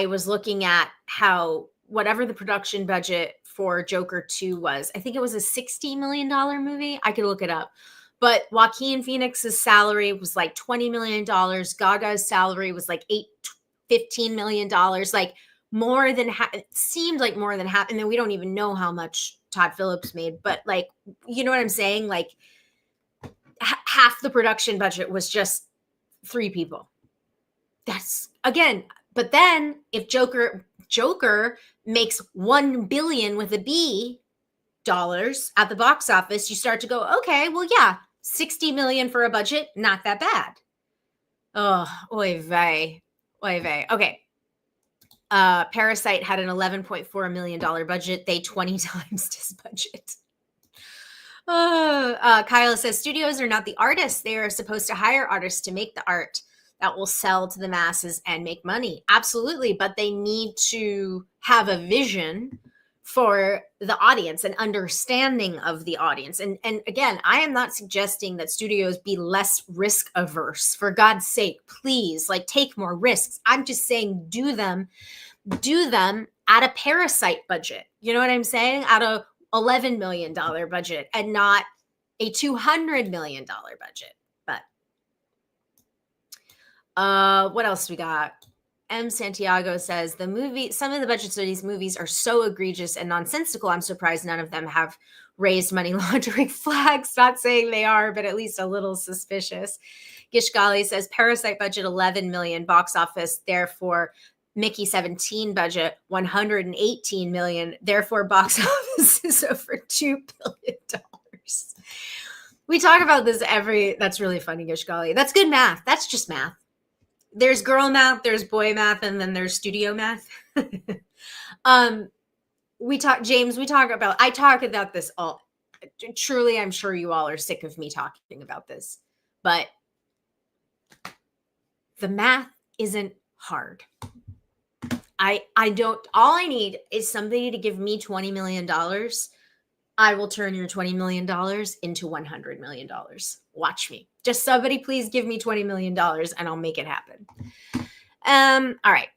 was looking at how whatever the production budget for Joker 2 was, I think it was a $60 million movie. I could look it up. But Joaquin Phoenix's salary was like $20 million. Gaga's salary was like $15 million. More than half. It seemed like more than half. And then we don't even know how much Todd Phillips made. But you know what I'm saying? Half the production budget was just 3 people. That's, again, but then if Joker makes $1 billion with a B dollars at the box office, you start to go, okay, well, yeah, 60 million for a budget, not that bad. Oh, oy vey. Okay. Parasite had an $11.4 million budget. They 20 times his budget. Kyle says, studios are not the artists. They are supposed to hire artists to make the art that will sell to the masses and make money. Absolutely. But they need to have a vision for the audience, an understanding of the audience. And again, I am not suggesting that studios be less risk averse. For God's sake, please, take more risks. I'm just saying do them at a Parasite budget. You know what I'm saying? At a $11 million budget and not a $200 million budget. But what else we got? M. Santiago says, some of the budgets of these movies are so egregious and nonsensical, I'm surprised none of them have raised money laundering flags. Not saying they are, but at least a little suspicious. Gishgali says, Parasite budget 11 million, box office, therefore Mickey 17 budget 118 million, therefore box office is over $2 billion. We talk about this that's really funny, Gishgali. That's good math. That's just math. There's girl math, there's boy math, and then there's studio math. I talk about this all. Truly, I'm sure you all are sick of me talking about this, but the math isn't hard. All I need is somebody to give me $20 million. I will turn your $20 million into $100 million. Watch me. Just somebody please give me $20 million and I'll make it happen. All right.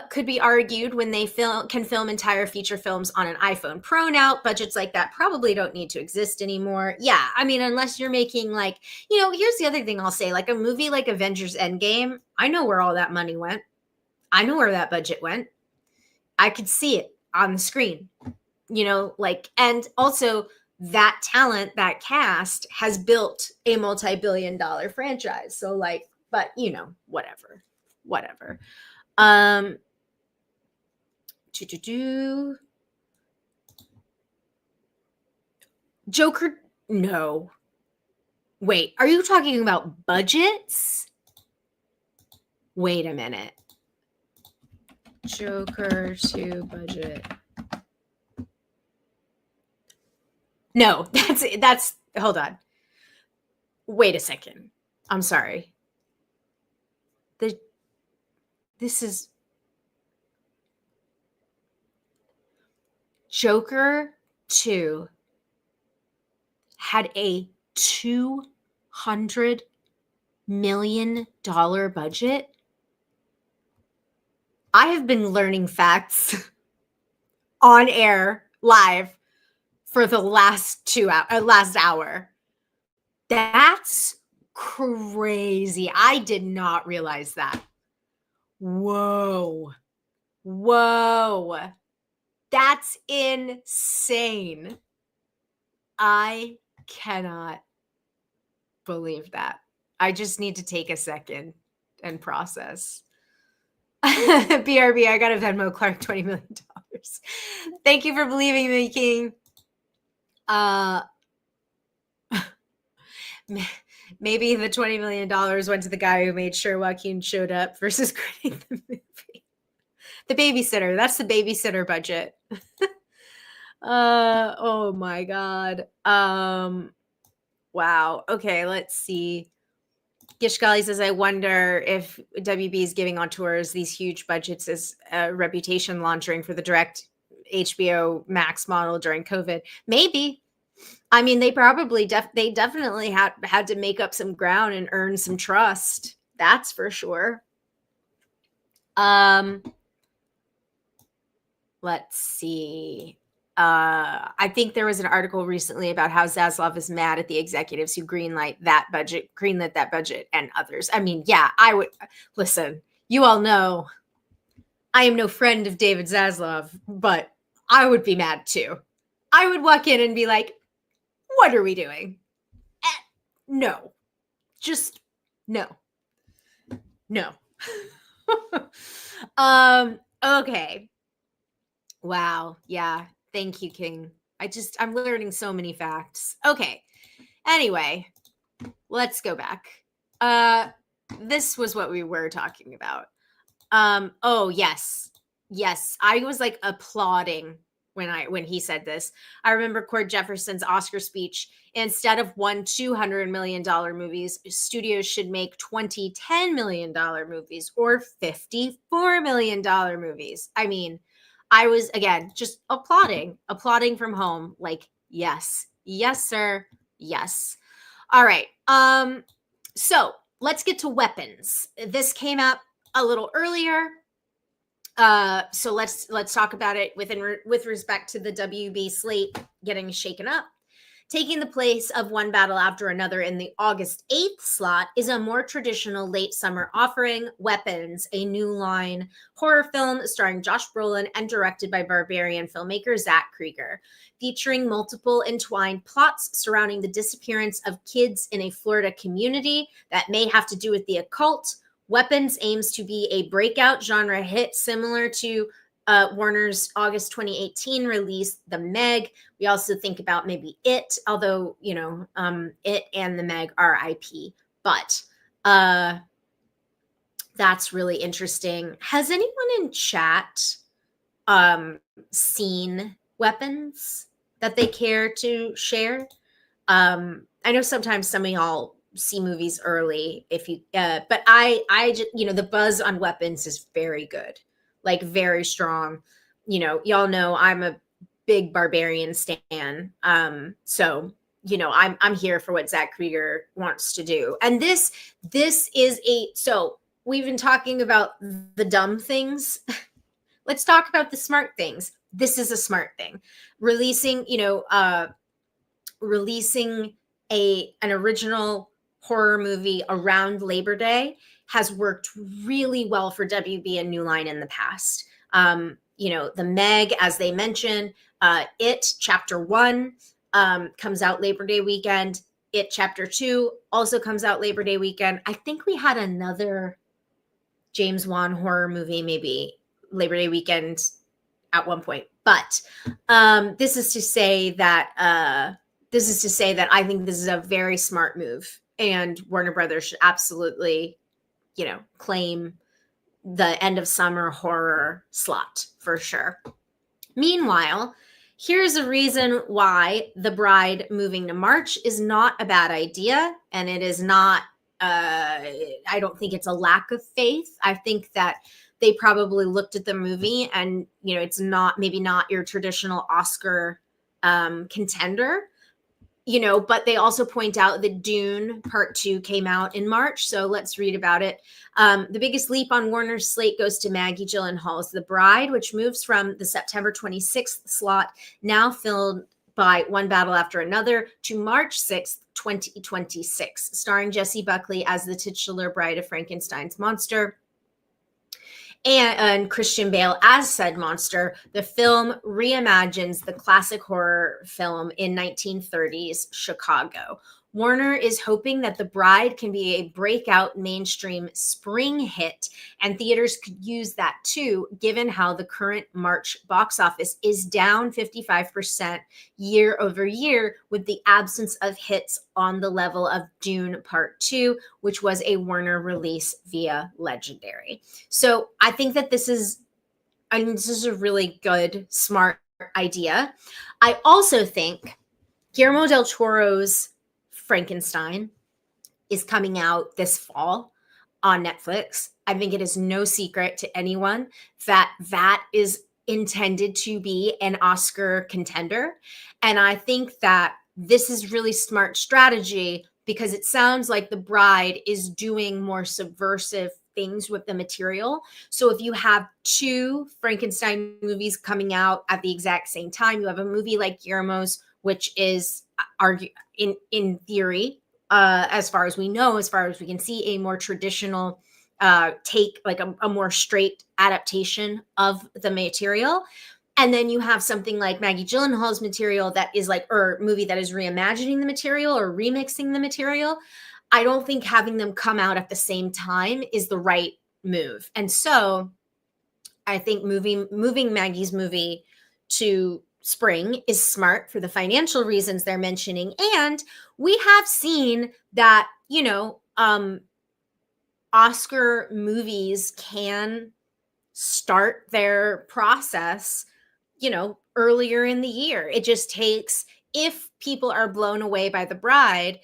Could be argued when they can film entire feature films on an iPhone Pro now. Budgets like that probably don't need to exist anymore. Yeah, I mean, unless you're making here's the other thing I'll say, a movie like Avengers Endgame, I know where all that money went. I know where that budget went. I could see it on the screen. And also that talent, that cast has built a multi-billion-dollar franchise. So but whatever. Joker, no. Wait, are you talking about budgets? Wait a minute. Joker 2 budget. No, that's hold on. Wait a second. I'm sorry. This is Joker 2 had a $200 million budget. I have been learning facts on air live for the last hour. That's crazy. I did not realize that. Whoa. That's insane. I cannot believe that. I just need to take a second and process. BRB, I got to Venmo Clarke $20 million. Thank you for believing me, King. Maybe the $20 million went to the guy who made sure Joaquin showed up versus creating the movie. The babysitter. That's the babysitter budget. Oh my God. Wow. Okay, let's see. Gishgali says, I wonder if WB is giving auteurs these huge budgets as reputation launchering for the direct HBO Max model during COVID. Maybe. I mean, they probably they definitely had to make up some ground and earn some trust. That's for sure. Let's see. I think there was an article recently about how Zaslav is mad at the executives who greenlit that budget, and others. I mean, yeah, I would listen. You all know I am no friend of David Zaslav, but I would be mad too. I would walk in and be like, what are we doing? No, just no. Okay. Wow. Yeah. Thank you, King. I'm learning so many facts. Okay. Anyway, let's go back. This was what we were talking about. Oh, yes. I was like applauding when he said this. I remember Cord Jefferson's Oscar speech. Instead of $200 million movies, studios should make $10 million movies or $54 million movies. I mean, I was, again, just applauding from home. Like, yes, sir. Yes. All right. So let's get to weapons. This came up a little earlier. So let's talk about it with respect to the WB slate getting shaken up. Taking the place of One Battle After Another in the August 8th slot is a more traditional late summer offering, Weapons, a new line horror film starring Josh Brolin and directed by Barbarian filmmaker Zach Krieger, featuring multiple entwined plots surrounding the disappearance of kids in a Florida community that may have to do with the occult. Weapons aims to be a breakout genre hit similar to Warner's August 2018 release, The Meg. We also think about maybe It, although, It and The Meg are IP. But that's really interesting. Has anyone in chat seen Weapons that they care to share? I know sometimes some of y'all see movies early but I just, the buzz on Weapons is very good. Like very strong. Y'all know I'm a big Barbarian stan. So, I'm here for what Zach Krieger wants to do. And this is so we've been talking about the dumb things. Let's talk about the smart things. This is a smart thing. Releasing an original horror movie around Labor Day has worked really well for WB and New Line in the past. The Meg, as they mentioned, It Chapter 1 comes out Labor Day weekend. It Chapter 2 also comes out Labor Day weekend. I think we had another James Wan horror movie, maybe Labor Day weekend at one point. But this is to say that I think this is a very smart move, and Warner Brothers should absolutely, claim the end of summer horror slot for sure. Meanwhile, here's a reason why The Bride moving to March is not a bad idea, and it is not. I don't think it's a lack of faith. I think that they probably looked at the movie and, it's maybe not your traditional Oscar contender, but they also point out that Dune Part 2 came out in March, so let's read about it. The biggest leap on Warner's slate goes to Maggie Gyllenhaal's The Bride, which moves from the September 26th slot, now filled by One Battle After Another, to March 6th, 2026, starring Jessie Buckley as the titular bride of Frankenstein's monster, and Christian Bale as said monster. The film reimagines the classic horror film in 1930s Chicago. Warner is hoping that The Bride can be a breakout mainstream spring hit, and theaters could use that too, given how the current March box office is down 55% year over year, with the absence of hits on the level of Dune Part 2, which was a Warner release via Legendary. So I think that this is a really good, smart idea. I also think Guillermo del Toro's Frankenstein is coming out this fall on Netflix. I think it is no secret to anyone that that is intended to be an Oscar contender. And I think that this is really smart strategy because it sounds like The Bride is doing more subversive things with the material. So if you have two Frankenstein movies coming out at the exact same time, you have a movie like Guillermo's, which is in theory, as far as we know, as far as we can see, a more traditional take, like a more straight adaptation of the material. And then you have something like Maggie Gyllenhaal's material that is like, or movie that is reimagining the material or remixing the material. I don't think having them come out at the same time is the right move. And so I think moving Maggie's movie to spring is smart for the financial reasons they're mentioning. And we have seen that, Oscar movies can start their process, earlier in the year. It just takes, if people are blown away by The Bride,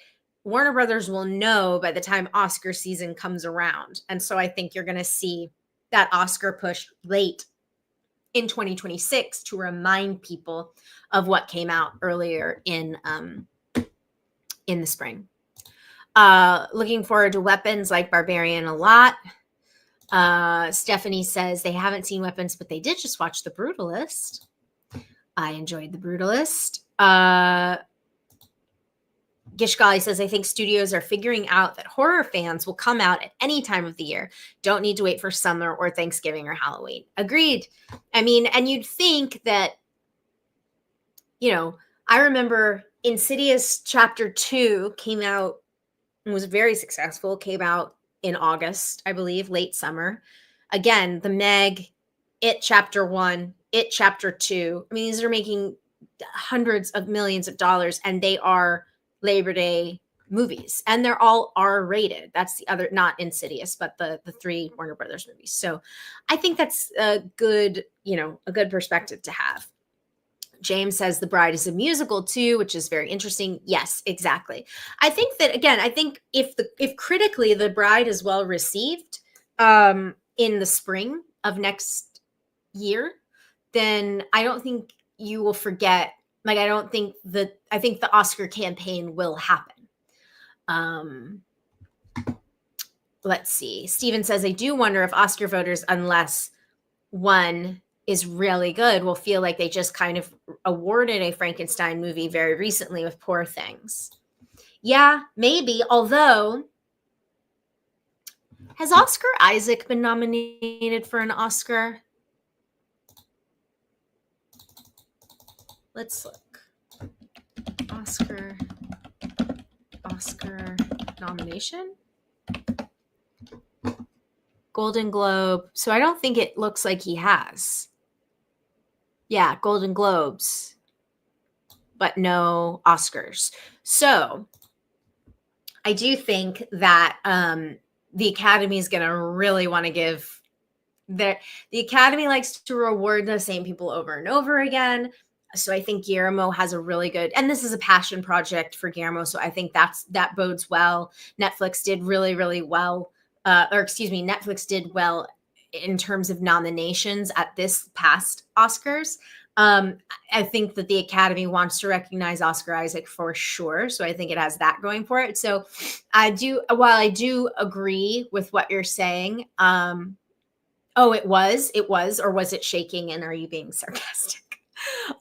Warner Brothers will know by the time Oscar season comes around. And so I think you're going to see that Oscar push late in 2026 to remind people of what came out earlier in the spring. Looking forward to Weapons like Barbarian a lot. Stephanie says they haven't seen Weapons, but they did just watch The Brutalist. I enjoyed The Brutalist. Gishgali says, I think studios are figuring out that horror fans will come out at any time of the year. Don't need to wait for summer or Thanksgiving or Halloween. Agreed. I mean, and you'd think that, I remember Insidious Chapter 2 came out and was very successful, came out in August, I believe, late summer. Again, The Meg, It Chapter 1, It Chapter 2. I mean, these are making hundreds of millions of dollars, and they are Labor Day movies, and they're all R-rated. That's the other, not Insidious, but the three Warner Brothers movies. So I think that's a good perspective to have. James says The Bride is a musical too, which is very interesting. Yes, exactly. I think that, again, if critically The Bride is well received in the spring of next year, then I don't think you will forget. Like, I think the Oscar campaign will happen. Let's see. Steven says, I do wonder if Oscar voters, unless one is really good, will feel like they just kind of awarded a Frankenstein movie very recently with Poor Things. Yeah, maybe. Although, has Oscar Isaac been nominated for an Oscar? Let's look. Oscar nomination? Golden Globe. So I don't think it looks like he has. Yeah, Golden Globes, but no Oscars. So I do think that the Academy is going to really want to give the Academy likes to reward the same people over and over again. So I think Guillermo has a really good, and this is a passion project for Guillermo. So I think that bodes well. Netflix did really, really well. Netflix did well in terms of nominations at this past Oscars. I think that the Academy wants to recognize Oscar Isaac for sure. So I think it has that going for it. So while I do agree with what you're saying, oh, it was, or was it shaking? And are you being sarcastic?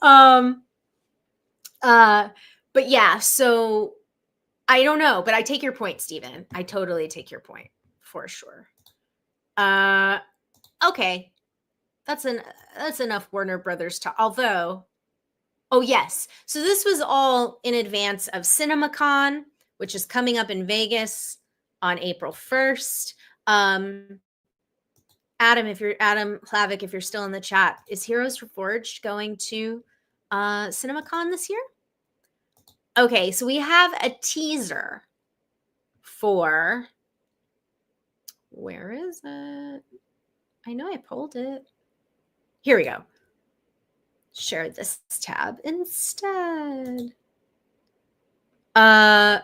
um, but yeah, so I don't know, but I take your point, Stephen. I totally take your point for sure. Okay. That's enough Warner Brothers talk. Although, oh yes. So this was all in advance of CinemaCon, which is coming up in Vegas on April 1st. Adam Hlavik, if you're still in the chat, is Heroes Reforged going to CinemaCon this year? Okay, so we have a teaser for, where is it? I know I pulled it. Here we go. Share this tab instead. Uh-oh.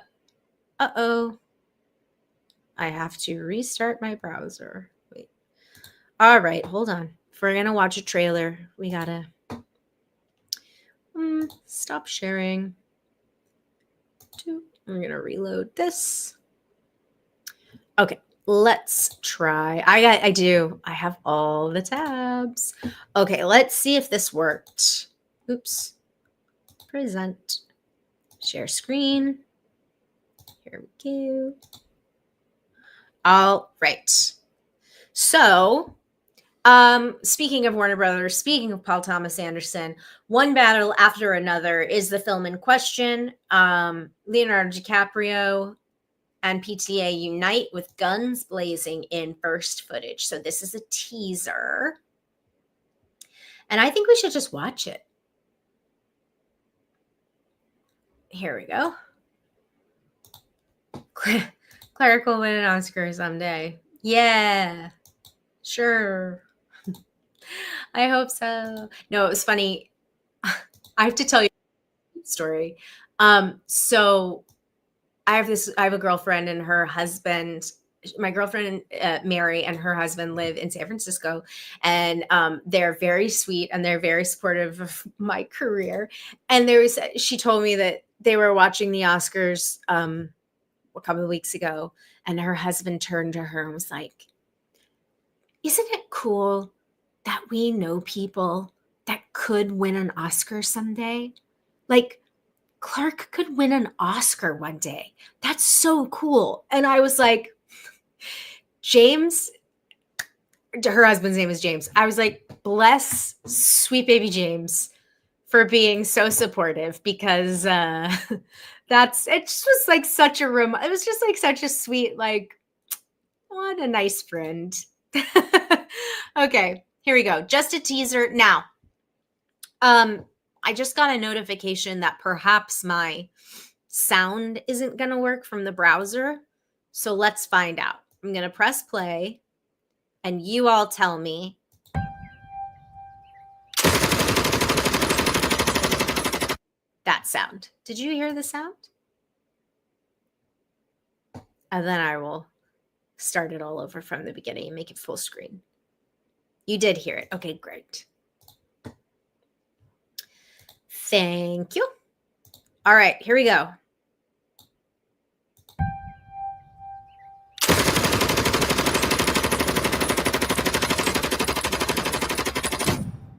I have to restart my browser. Wait. All right, hold on. If we're gonna watch a trailer, we gotta stop sharing. I'm gonna reload this. Okay, let's try. I have all the tabs. Okay, let's see if this worked. Oops. Present. Share screen. Here we go. All right. So, speaking of Warner Brothers, speaking of Paul Thomas Anderson, one battle after another is the film in question. Leonardo DiCaprio and PTA unite with guns blazing in first footage. So this is a teaser. And I think we should just watch it. Here we go. Clarke will win an Oscar someday. Yeah, sure. I hope so. No, it was funny. I have to tell you a story. So I have a girlfriend and her husband, my girlfriend, Mary, and her husband live in San Francisco, and they're very sweet and they're very supportive of my career. And she told me that they were watching the Oscars, a couple of weeks ago, and her husband turned to her and was like, "Isn't it cool that we know people that could win an Oscar someday? Like, Clarke could win an Oscar one day. That's so cool." And I was like, James, her husband's name is James. I was like, bless sweet baby James for being so supportive, because it just was like such a it was just like such a sweet, like, what a nice friend. Okay, here we go. Just a teaser. Now, I just got a notification that perhaps my sound isn't going to work from the browser. So let's find out. I'm going to press play and you all tell me. That sound. Did you hear the sound? And then I will start it all over from the beginning and make it full screen. You did hear it. Okay, great. Thank you. All right, here we go.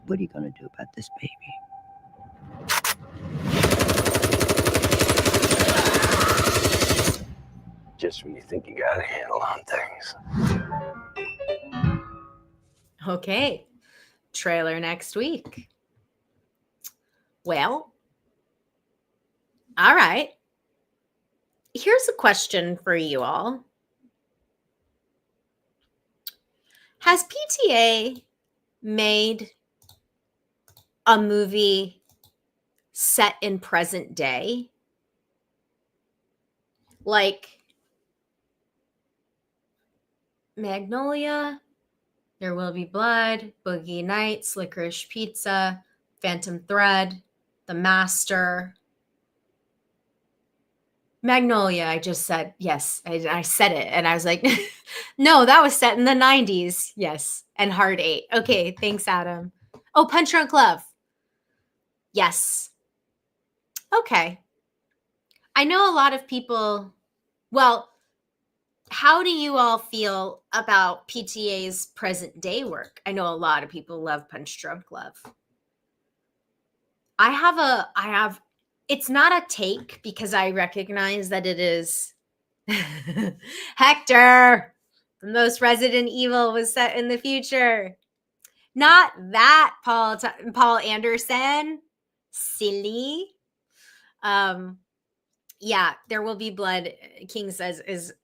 What are you going to do about this baby? Just when you think you got a handle on things. Okay. Trailer next week. Well, all right. Here's a question for you all. Has PTA made a movie set in present day? Like Magnolia, There Will Be Blood, Boogie Nights, Licorice Pizza, Phantom Thread, The Master. Magnolia, I just said, yes, I said it. And I was like, no, that was set in the 90s. Yes. And Hard 8. Okay, thanks, Adam. Oh, Punch Drunk Love. Yes. Okay. I know a lot of people. Well, how do you all feel about PTA's present day work? I know a lot of people love Punch Drunk Love. I have, it's not a take because I recognize that it is Hector. The most Resident Evil was set in the future. Not that Paul Anderson. Silly. Um, yeah, There Will Be Blood, King says, is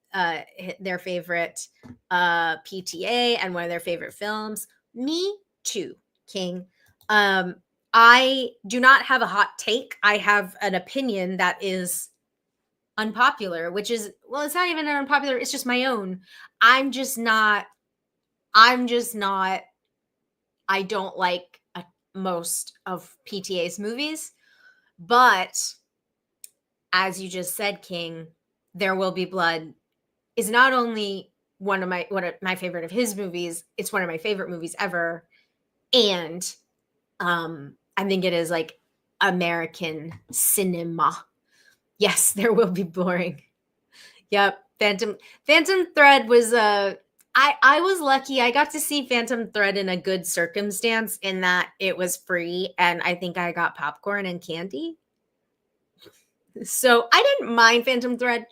their favorite PTA and one of their favorite films. Me too, King. I do not have a hot take. I have an opinion that is unpopular, which is, well, it's not even unpopular, it's just my own. I'm just not, I'm just not, I don't like most of PTA's movies, but as you just said, King, There Will Be Blood is not only one of my favorite of his movies, it's one of my favorite movies ever. And I think it is like American cinema. Yes, There Will Be Boring. Yep. Phantom Thread was I was lucky. I got to see Phantom Thread in a good circumstance in that it was free and I think I got popcorn and candy. So I didn't mind Phantom Thread.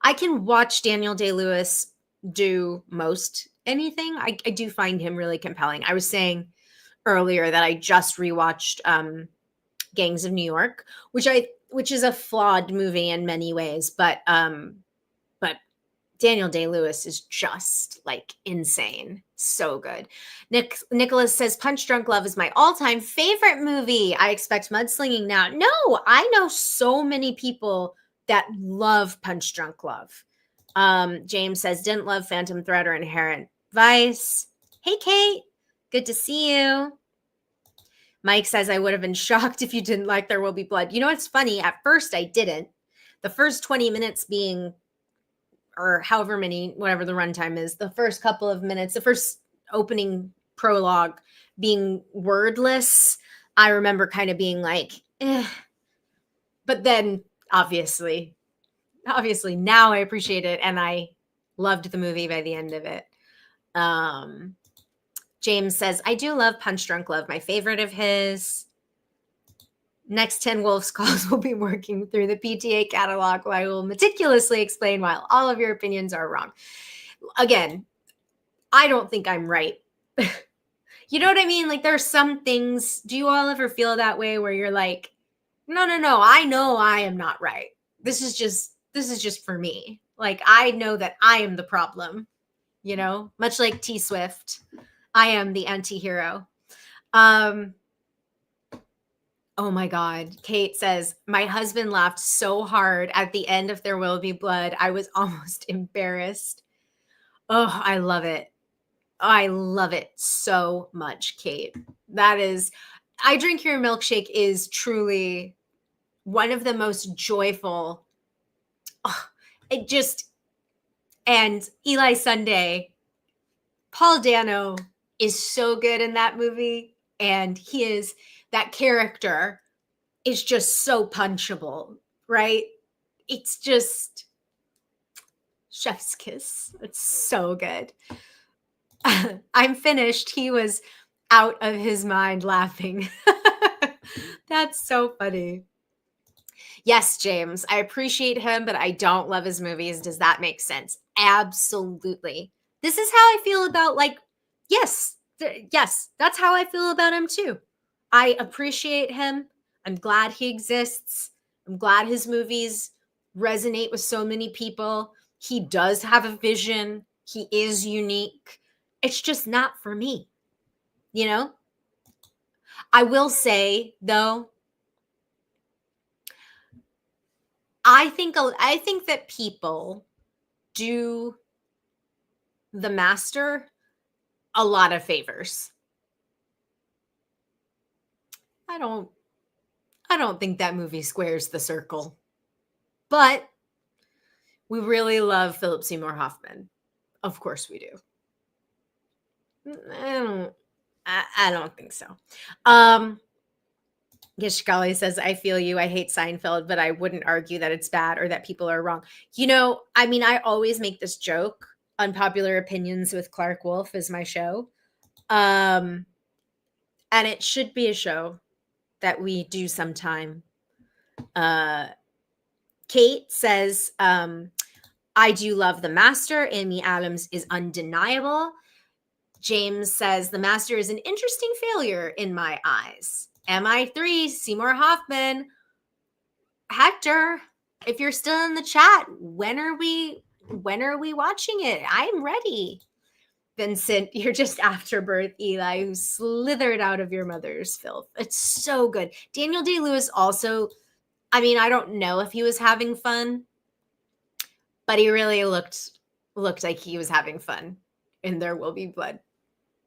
I can watch Daniel Day-Lewis do most anything. I do find him really compelling. I was saying earlier that I just rewatched Gangs of New York, which is a flawed movie in many ways, but Daniel Day-Lewis is just like insane. So good. Nicholas says Punch Drunk Love is my all-time favorite movie. I expect mudslinging now. No, I know so many people that love Punch Drunk Love. James says didn't love Phantom Thread or Inherent Vice. Hey, Kate. Good to see you. Mike says I would have been shocked if you didn't like There Will Be Blood. You know what's funny? At first I didn't. The first 20 minutes being, or however many, whatever the runtime is, the first couple of minutes, the first opening prologue being wordless, I remember kind of being like, eh. But then obviously now I appreciate it and I loved the movie by the end of it. James says, I do love Punch Drunk Love, my favorite of his. Next 10 Wolf's Calls will be working through the PTA catalog where I will meticulously explain why all of your opinions are wrong. Again, I don't think I'm right. You know what I mean? Like there's some things, do you all ever feel that way where you're like, no, I know I am not right. This is just for me. Like I know that I am the problem, much like T Swift. I am the anti-hero. Oh my God. Kate says, my husband laughed so hard at the end of There Will Be Blood. I was almost embarrassed. Oh, I love it. I love it so much, Kate. That is, I Drink Your Milkshake is truly one of the most joyful. Oh, and Eli Sunday, Paul Dano is so good in that movie. And that character is just so punchable, right? It's just chef's kiss. It's so good. I'm finished. He was out of his mind laughing. That's so funny. Yes, James, I appreciate him, but I don't love his movies. Does that make sense? Absolutely. This is how I feel about yes, that's how I feel about him too. I appreciate him. I'm glad he exists. I'm glad his movies resonate with so many people. He does have a vision. He is unique. It's just not for me. I will say though, I think that people do the master a lot of favors. I don't think that movie squares the circle. But we really love Philip Seymour Hoffman. Of course we do. I don't think so. Gishgali says, I feel you. I hate Seinfeld, but I wouldn't argue that it's bad or that people are wrong. You know, I mean, I always make this joke. Unpopular Opinions with Clarke Wolfe is my show. And it should be a show that we do sometime. Kate says, I do love The Master. Amy Adams is undeniable. James says, The Master is an interesting failure in my eyes. MI3, Seymour Hoffman. Hector, if you're still in the chat, when are we watching it? I'm ready. Vincent, you're just afterbirth Eli, who slithered out of your mother's filth. It's so good. Daniel Day-Lewis also, I mean, I don't know if he was having fun, but he really looked like he was having fun in There Will Be Blood.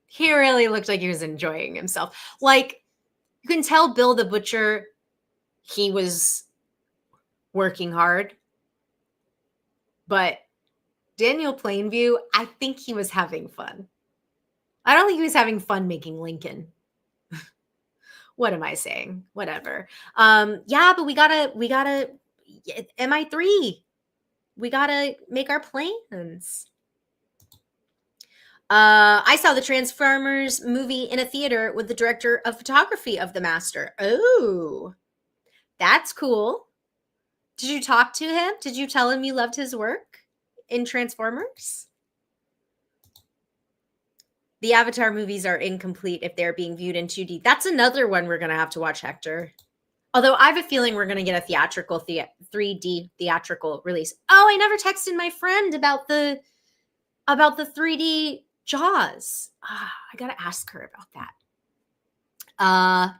He really looked like he was enjoying himself. Like, you can tell Bill the Butcher, he was working hard. But Daniel Plainview, I think he was having fun. I don't think he was having fun making Lincoln. What am I saying? Whatever. Yeah, but we gotta MI3. We gotta make our plans. I saw the Transformers movie in a theater with the director of photography of The Master. Oh, that's cool. Did you talk to him? Did you tell him you loved his work in Transformers? The Avatar movies are incomplete if they're being viewed in 2D. That's another one we're going to have to watch, Hector. Although I have a feeling we're going to get a theatrical 3D theatrical release. Oh, I never texted my friend about the 3D Jaws. I got to ask her about that.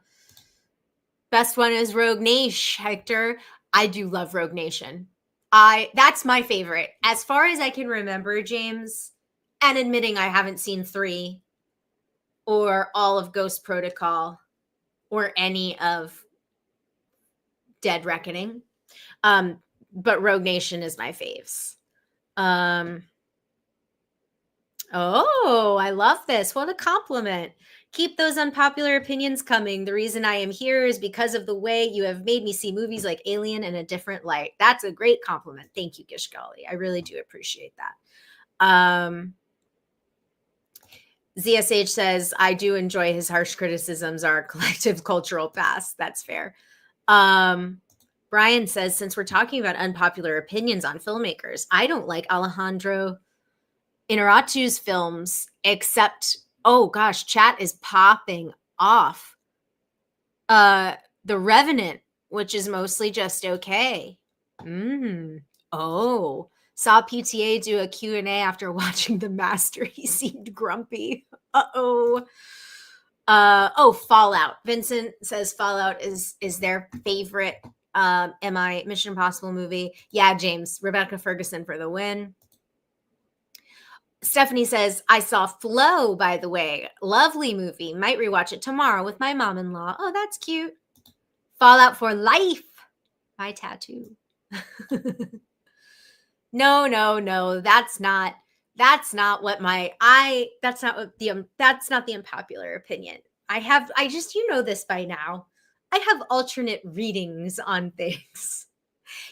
Best one is Rogue Nation, Hector. I do love Rogue Nation. That's my favorite. As far as I can remember, James, and admitting I haven't seen 3 or all of Ghost Protocol or any of Dead Reckoning. But Rogue Nation is my faves. Oh, I love this. What a compliment. Keep those unpopular opinions coming. The reason I am here is because of the way you have made me see movies like Alien in a different light. That's a great compliment. Thank you, Gishgali. I really do appreciate that. ZSH says, I do enjoy his harsh criticisms, our collective cultural past. That's fair. Brian says, since we're talking about unpopular opinions on filmmakers, I don't like Alejandro Inarritu's films, except, oh gosh, chat is popping off. The Revenant, which is mostly just okay. Oh, saw PTA do a Q&A after watching The Master. He seemed grumpy. Oh, Fallout. Vincent says Fallout is their favorite Mission Impossible movie. Yeah, James. Rebecca Ferguson for the win. Stephanie says, I saw Flow, by the way. Lovely movie. Might rewatch it tomorrow with my mom-in-law. Oh, that's cute. Fallout for life. My tattoo. No. That's not what that's not the unpopular opinion. You know this by now. I have alternate readings on things.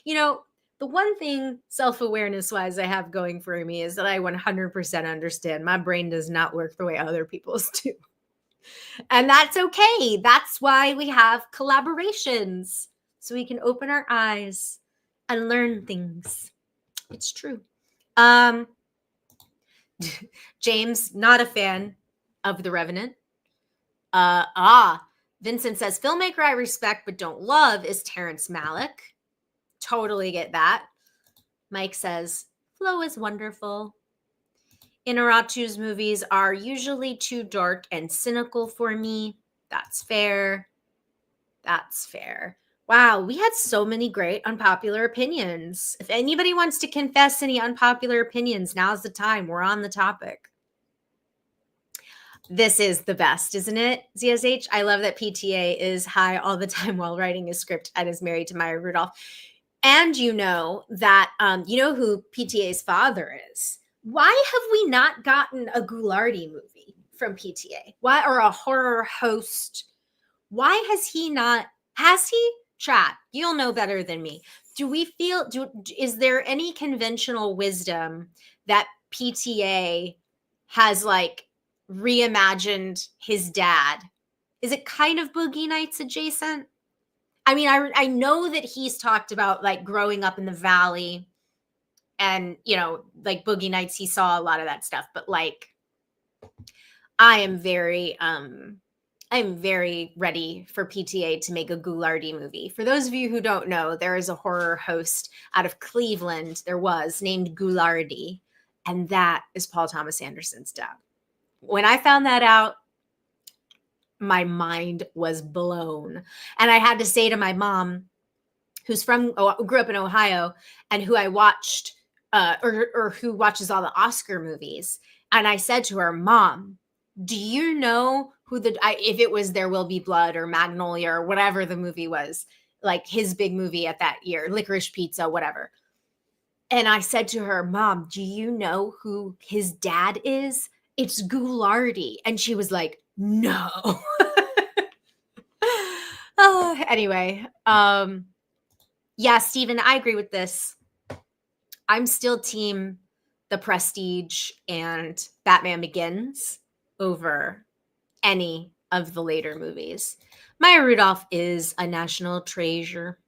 You know, the one thing self-awareness wise I have going for me is that I 100% understand my brain does not work the way other people's do. And that's okay. That's why we have collaborations, so we can open our eyes and learn things. It's true. James, not a fan of The Revenant. Vincent says, filmmaker I respect but don't love is Terrence Malick. Totally get that. Mike says, Flow is wonderful. Inarritu's movies are usually too dark and cynical for me. That's fair. Wow, we had so many great unpopular opinions. If anybody wants to confess any unpopular opinions, now's the time. We're on the topic. This is the best, isn't it, ZSH? I love that PTA is high all the time while writing a script and is married to Maya Rudolph. And you know that, you know who PTA's father is. Why have we not gotten a Ghoulardi movie from PTA? Why, or a horror host? Why has he not Has he? Chat, you'll know better than me. Is there any conventional wisdom that PTA has like reimagined his dad? Is it kind of Boogie Nights adjacent? I mean, I know that he's talked about like growing up in the valley and, you know, like Boogie Nights, he saw a lot of that stuff, but like I am very I'm very ready for PTA to make a Ghoulardi movie. For those of you who don't know, there is a horror host out of Cleveland, there was, named Ghoulardi, and that is Paul Thomas Anderson's dad. When I found that out, my mind was blown. And I had to say to my mom, grew up in Ohio, and who I watched, or who watches all the Oscar movies. And I said to her, Mom, do you know who if it was There Will Be Blood or Magnolia or whatever the movie was, like his big movie at that year, Licorice Pizza, whatever. And I said to her, Mom, do you know who his dad is? It's Ghoulardi. And she was like, no. Oh, anyway, yeah, Steven, I agree with this. I'm still team The Prestige and Batman Begins over any of the later movies. Maya Rudolph is a national treasure.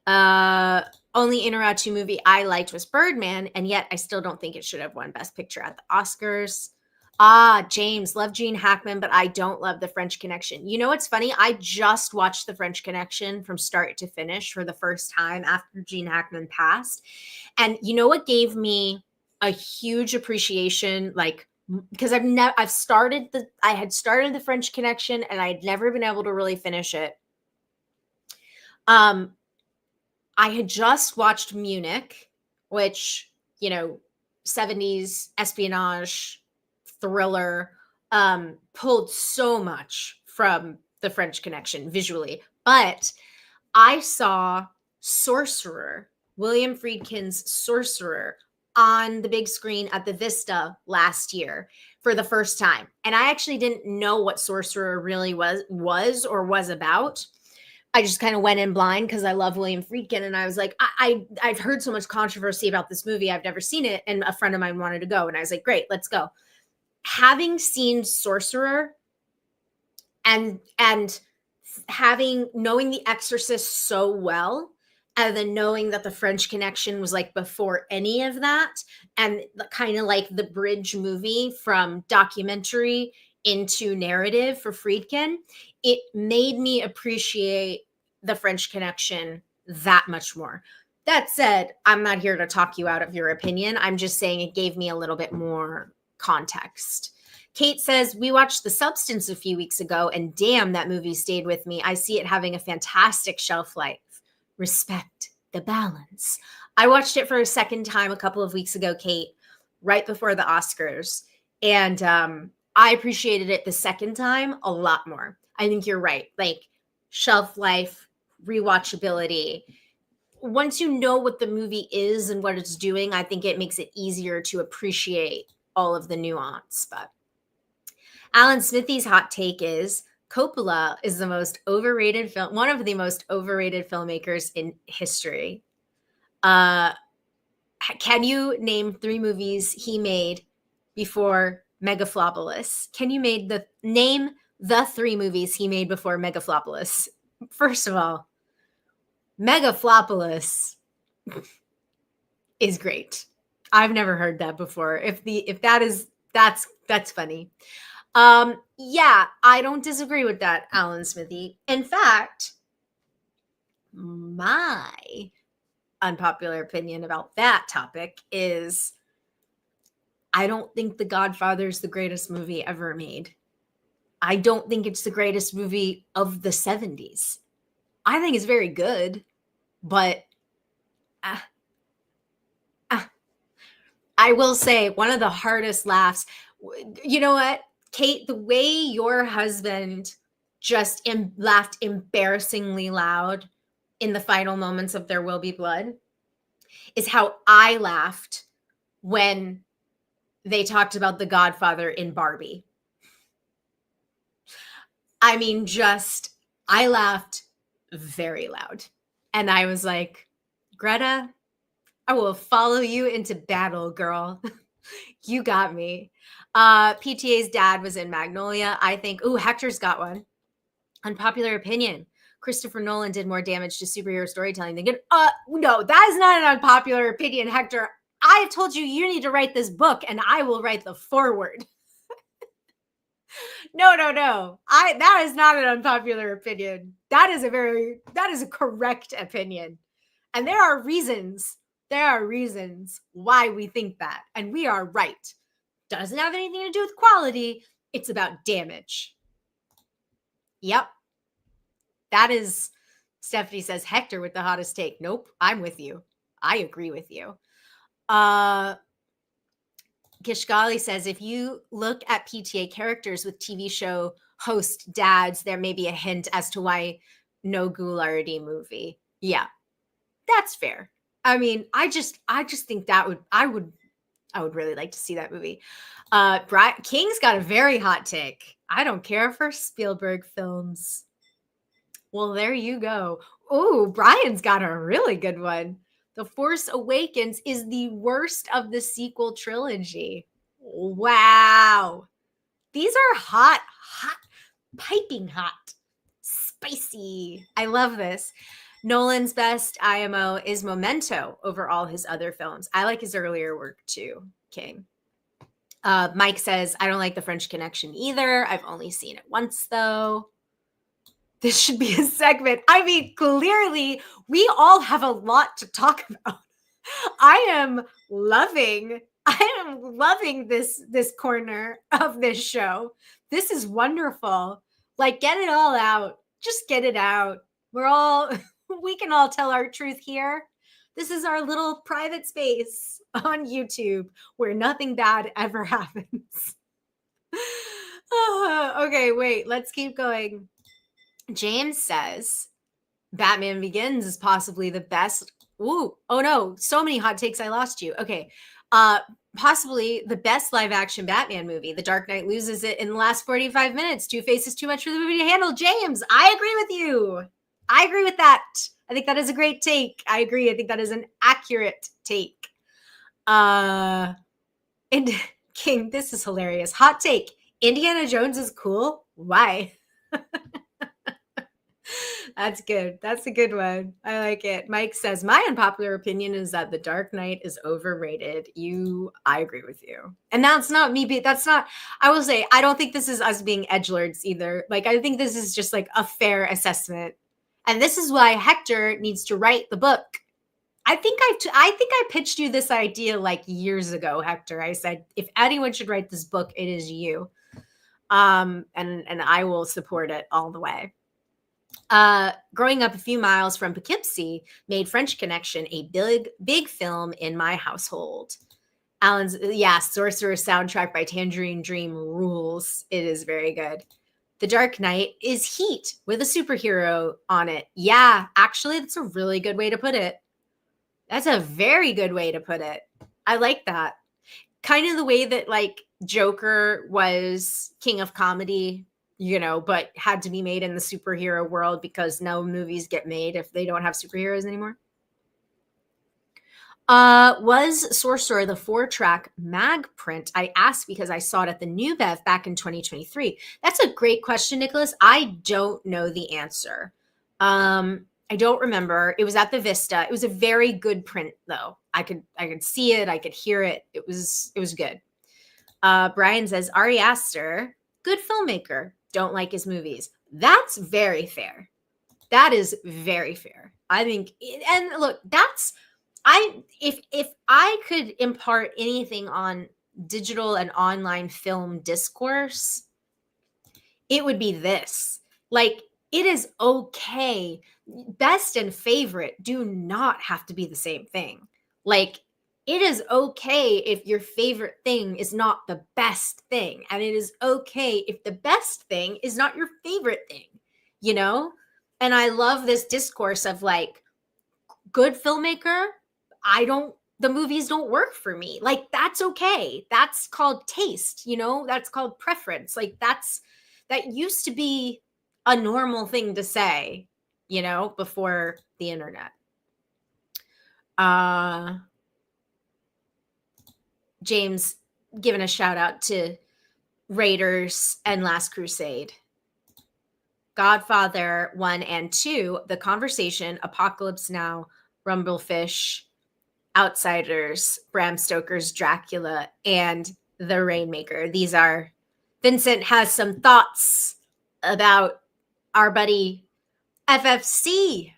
Only Inarritu movie I liked was Birdman, and yet I still don't think it should have won Best Picture at the Oscars. James, love Gene Hackman, but I don't love The French Connection. You know what's funny? I just watched The French Connection from start to finish for the first time after Gene Hackman passed. And you know what gave me a huge appreciation, like, because I had started The French Connection and I'd never been able to really finish it. I had just watched Munich, which, you know, 70s espionage thriller, pulled so much from The French Connection visually. But I saw Sorcerer, William Friedkin's Sorcerer, on the big screen at the Vista last year for the first time. And I actually didn't know what Sorcerer really was about. I just kind of went in blind because I love William Friedkin. And I was like, I've heard so much controversy about this movie. I've never seen it. And a friend of mine wanted to go. And I was like, great, let's go. Having seen Sorcerer and knowing The Exorcist so well, and then knowing that The French Connection was like before any of that, and kind of like the bridge movie from documentary into narrative for Friedkin, it made me appreciate The French Connection that much more. That said, I'm not here to talk you out of your opinion. I'm just saying it gave me a little bit more context. Kate says, we watched The Substance a few weeks ago, and damn, that movie stayed with me. I see it having a fantastic shelf life. Respect the balance. I watched it for a second time a couple of weeks ago, Kate, right before the Oscars. And I appreciated it the second time a lot more. I think you're right. Like shelf life, rewatchability. Once you know what the movie is and what it's doing, I think it makes it easier to appreciate all of the nuance. But Alan Smithy's hot take is Coppola is the most overrated one of the most overrated filmmakers in history. Can you name 3 movies he made before Megaflopolis? Can you name the 3 movies he made before Megaflopolis? First of all, Megaflopolis is great. I've never heard that before. That's funny. Yeah, I don't disagree with that, Alan Smithy. In fact, my unpopular opinion about that topic is I don't think The Godfather is the greatest movie ever made. I don't think it's the greatest movie of the 70s. I think it's very good, but I will say one of the hardest laughs. You know what, Kate, the way your husband just laughed embarrassingly loud in the final moments of There Will Be Blood is how I laughed when they talked about The Godfather in Barbie. I mean, I laughed very loud. And I was like, Greta, I will follow you into battle, girl. You got me. PTA's dad was in Magnolia. I think, Hector's got one. Unpopular opinion. Christopher Nolan did more damage to superhero storytelling than good. No, that is not an unpopular opinion, Hector. I have told you you need to write this book and I will write the foreword. No. That is not an unpopular opinion. That is a correct opinion. And there are reasons why we think that. And we are right. Doesn't have anything to do with quality. It's about damage. Yep. That is, Stephanie says, Hector with the hottest take. Nope, I'm with you. I agree with you. Kishgali says, if you look at PTA characters with TV show host dads, there may be a hint as to why no Ghoulardi movie. Yeah, that's fair. I mean, I just think I would really like to see that movie. King's got a very hot take. I don't care for Spielberg films. Well, there you go. Oh, Brian's got a really good one. The Force Awakens is the worst of the sequel trilogy. Wow. These are hot, piping hot, spicy. I love this. Nolan's best IMO is Memento over all his other films. I like his earlier work too, King. Mike says, I don't like The French Connection either. I've only seen it once though. This should be a segment. I mean, clearly we all have a lot to talk about. I am loving this corner of this show. This is wonderful. Like, get it all out. Just get it out. We can all tell our truth here. This is our little private space on YouTube where nothing bad ever happens. Okay, wait, let's keep going. James says Batman Begins is possibly the best. Ooh, oh no, so many hot takes. I lost you. Okay. Possibly the best live action Batman movie. The Dark Knight loses it in the last 45 minutes. Two-Face is too much for the movie to handle. James, I agree with you. I agree with that. I think that is a great take. I agree. I think that is an accurate take. And King, this is hilarious. Hot take. Indiana Jones is cool. Why? That's good. That's a good one. I like it. Mike says, my unpopular opinion is that The Dark Knight is overrated. I agree with you. And that's not me. I will say, I don't think this is us being edgelords either. Like, I think this is just like a fair assessment. And this is why Hector needs to write the book. I think I pitched you this idea like years ago, Hector. I said, if anyone should write this book, it is you. And I will support it all the way. Growing up a few miles from Poughkeepsie made French Connection a big film in my household. Alan's, Sorcerer soundtrack by Tangerine Dream rules. It is very good. The Dark Knight is heat with a superhero on it. Yeah, actually, that's a really good way to put it. That's a very good way to put it. I like that. Kind of the way that like Joker was king of comedy, but had to be made in the superhero world because no movies get made if they don't have superheroes anymore. Was Sorcerer the 4-track mag print? I asked because I saw it at the New Bev back in 2023. That's a great question, Nicholas. I don't know the answer. I don't remember. It was at the Vista. It was a very good print, though. I could see it. I could hear it. It was good. Brian says, Ari Aster, good filmmaker. Don't like his movies. That's very fair. That is very fair. I think, and look, if I could impart anything on digital and online film discourse, it would be this. Like, it is okay. Best and favorite do not have to be the same thing. Like, it is okay if your favorite thing is not the best thing. And it is okay if the best thing is not your favorite thing, And I love this discourse of like, good filmmaker, the movies don't work for me. Like, that's okay. That's called taste, that's called preference. Like, that used to be a normal thing to say, you know, before the internet. James giving a shout out to Raiders and Last Crusade. Godfather 1 and 2, The Conversation, Apocalypse Now, Rumblefish, Outsiders, Bram Stoker's Dracula, and The Rainmaker. These are, Vincent has some thoughts about our buddy FFC.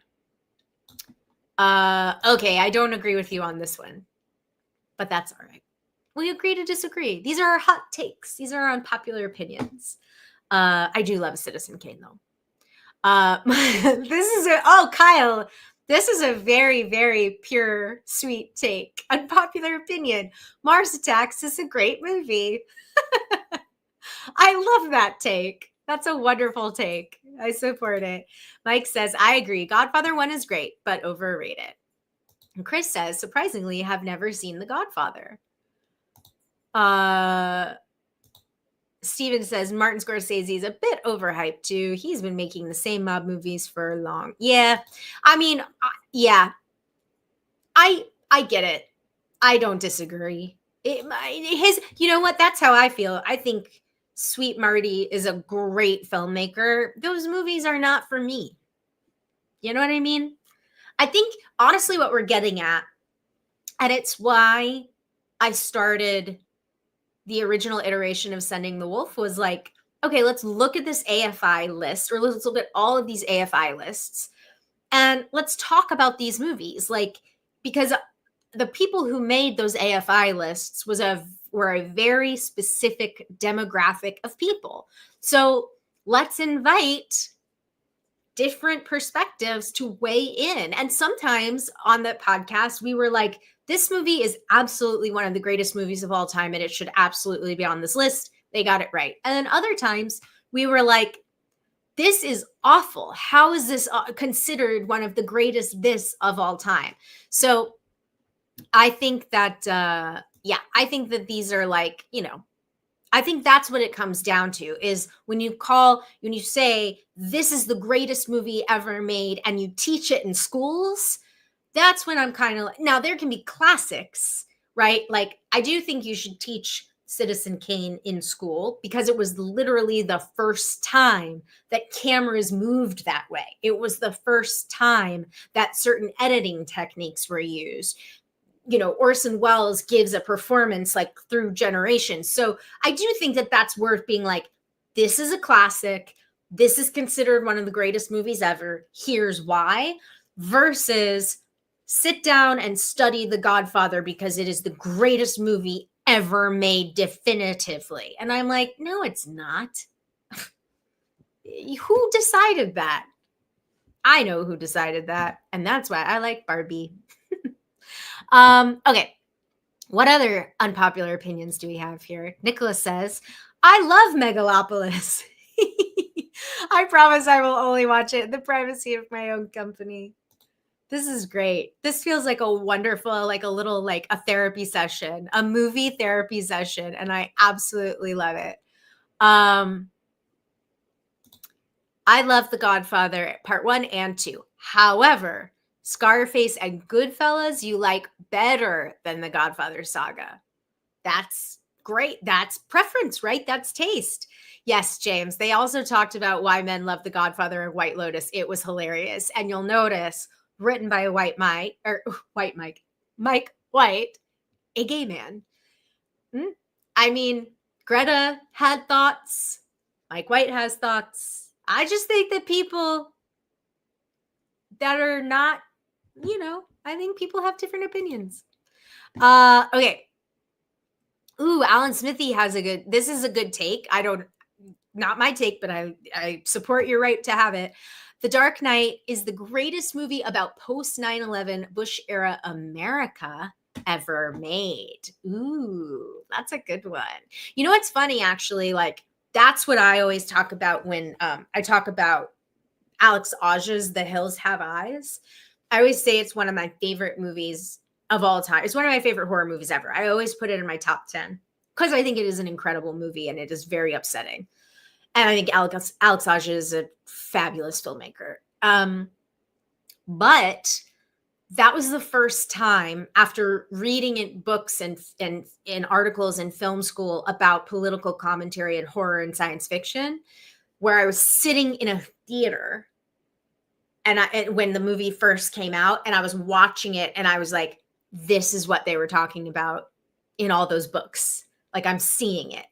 Okay, I don't agree with you on this one, but that's all right. We agree to disagree. These are our hot takes. These are our unpopular opinions. I do love Citizen Kane, though. Kyle, this is a very, very pure, sweet take. Unpopular opinion. Mars Attacks is a great movie. I love that take. That's a wonderful take. I support it. Mike says, I agree. Godfather 1 is great, but overrated. And Chris says, surprisingly, have never seen The Godfather. Steven says, Martin Scorsese is a bit overhyped too. He's been making the same mob movies for long. Yeah. I mean, yeah. I get it. I don't disagree. You know what? That's how I feel. I think Sweet Marty is a great filmmaker. Those movies are not for me. You know what I mean? I think, honestly, what we're getting at, and it's why I started the original iteration of Sending the Wolf, was like, okay, let's look at this AFI list, or let's look at all of these AFI lists, and let's talk about these movies. Like, because the people who made those AFI lists were a very specific demographic of people. So let's invite different perspectives to weigh in. And sometimes on that podcast, we were like, this movie is absolutely one of the greatest movies of all time, and it should absolutely be on this list. They got it right. And then other times we were like, this is awful. How is this considered one of the greatest this of all time? So I think that, I think that these are like, you know, I think that's what it comes down to, is when you say this is the greatest movie ever made and you teach it in schools, that's when I'm kind of like, now there can be classics, right? Like, I do think you should teach Citizen Kane in school, because it was literally the first time that cameras moved that way. It was the first time that certain editing techniques were used. You know, Orson Welles gives a performance like through generations. So I do think that that's worth being like, this is a classic. This is considered one of the greatest movies ever. Here's why. Versus sit down and study The Godfather because it is the greatest movie ever made definitively. And I'm like, no, it's not. Who decided that? I know who decided that. And that's why I like Barbie. Okay. What other unpopular opinions do we have here? Nicholas says, I love Megalopolis. I promise I will only watch it in the privacy of my own company. This is great. This feels like a wonderful, like a little, like a therapy session, a movie therapy session. And I absolutely love it. I love The Godfather Part 1 and 2. However, Scarface and Goodfellas you like better than the Godfather saga. That's great. That's preference, right? That's taste. Yes, James. They also talked about why men love The Godfather and White Lotus. It was hilarious. And you'll notice, written by Mike White, a gay man. I mean, Greta had thoughts. Mike White has thoughts. I just think that people that are not, you know, I think people have different opinions. Okay. Ooh, Alan Smithy has this is a good take. Not my take, but I support your right to have it. The Dark Knight is the greatest movie about post 9/11 Bush era America ever made. Ooh, that's a good one. You know what's funny, actually? Like, that's what I always talk about when I talk about Alex Aja's The Hills Have Eyes. I always say it's one of my favorite movies of all time. It's one of my favorite horror movies ever. I always put it in my top 10 because I think it is an incredible movie and it is very upsetting. And I think Alex Age is a fabulous filmmaker. But that was the first time after reading in books and in articles in film school about political commentary and horror and science fiction, where I was sitting in a theater and when the movie first came out and I was watching it and I was like, this is what they were talking about in all those books. Like I'm seeing it.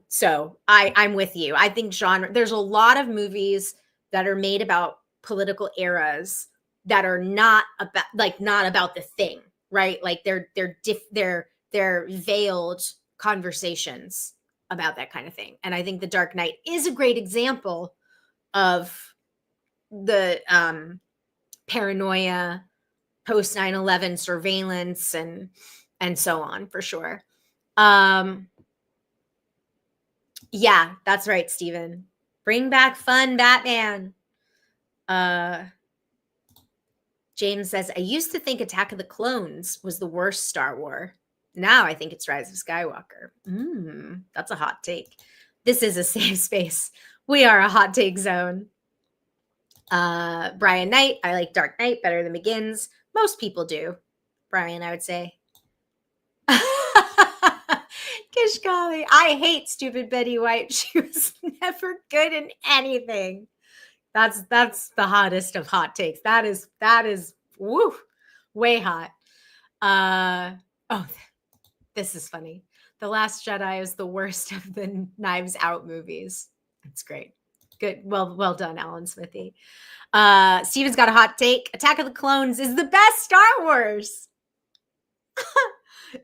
So I'm with you. I think there's a lot of movies that are made about political eras that are not about the thing, right? Like they're veiled conversations about that kind of thing. And I think The Dark Knight is a great example of the paranoia, post 9/11 surveillance and so on, for sure. Yeah, that's right, Steven. Bring back fun Batman. James says, I used to think Attack of the Clones was the worst Star Wars. Now I think it's Rise of Skywalker. That's a hot take. This is a safe space. We are a hot take zone. Brian Knight, I like Dark Knight better than Begins. Most people do, Brian, I would say. Kishkali, I hate stupid Betty White. She was never good in anything. That's the hottest of hot takes. That is woo, way hot. Oh, this is funny. The Last Jedi is the worst of the Knives Out movies. It's great. Good. Well done, Alan Smithy. Steven's got a hot take. Attack of the Clones is the best Star Wars.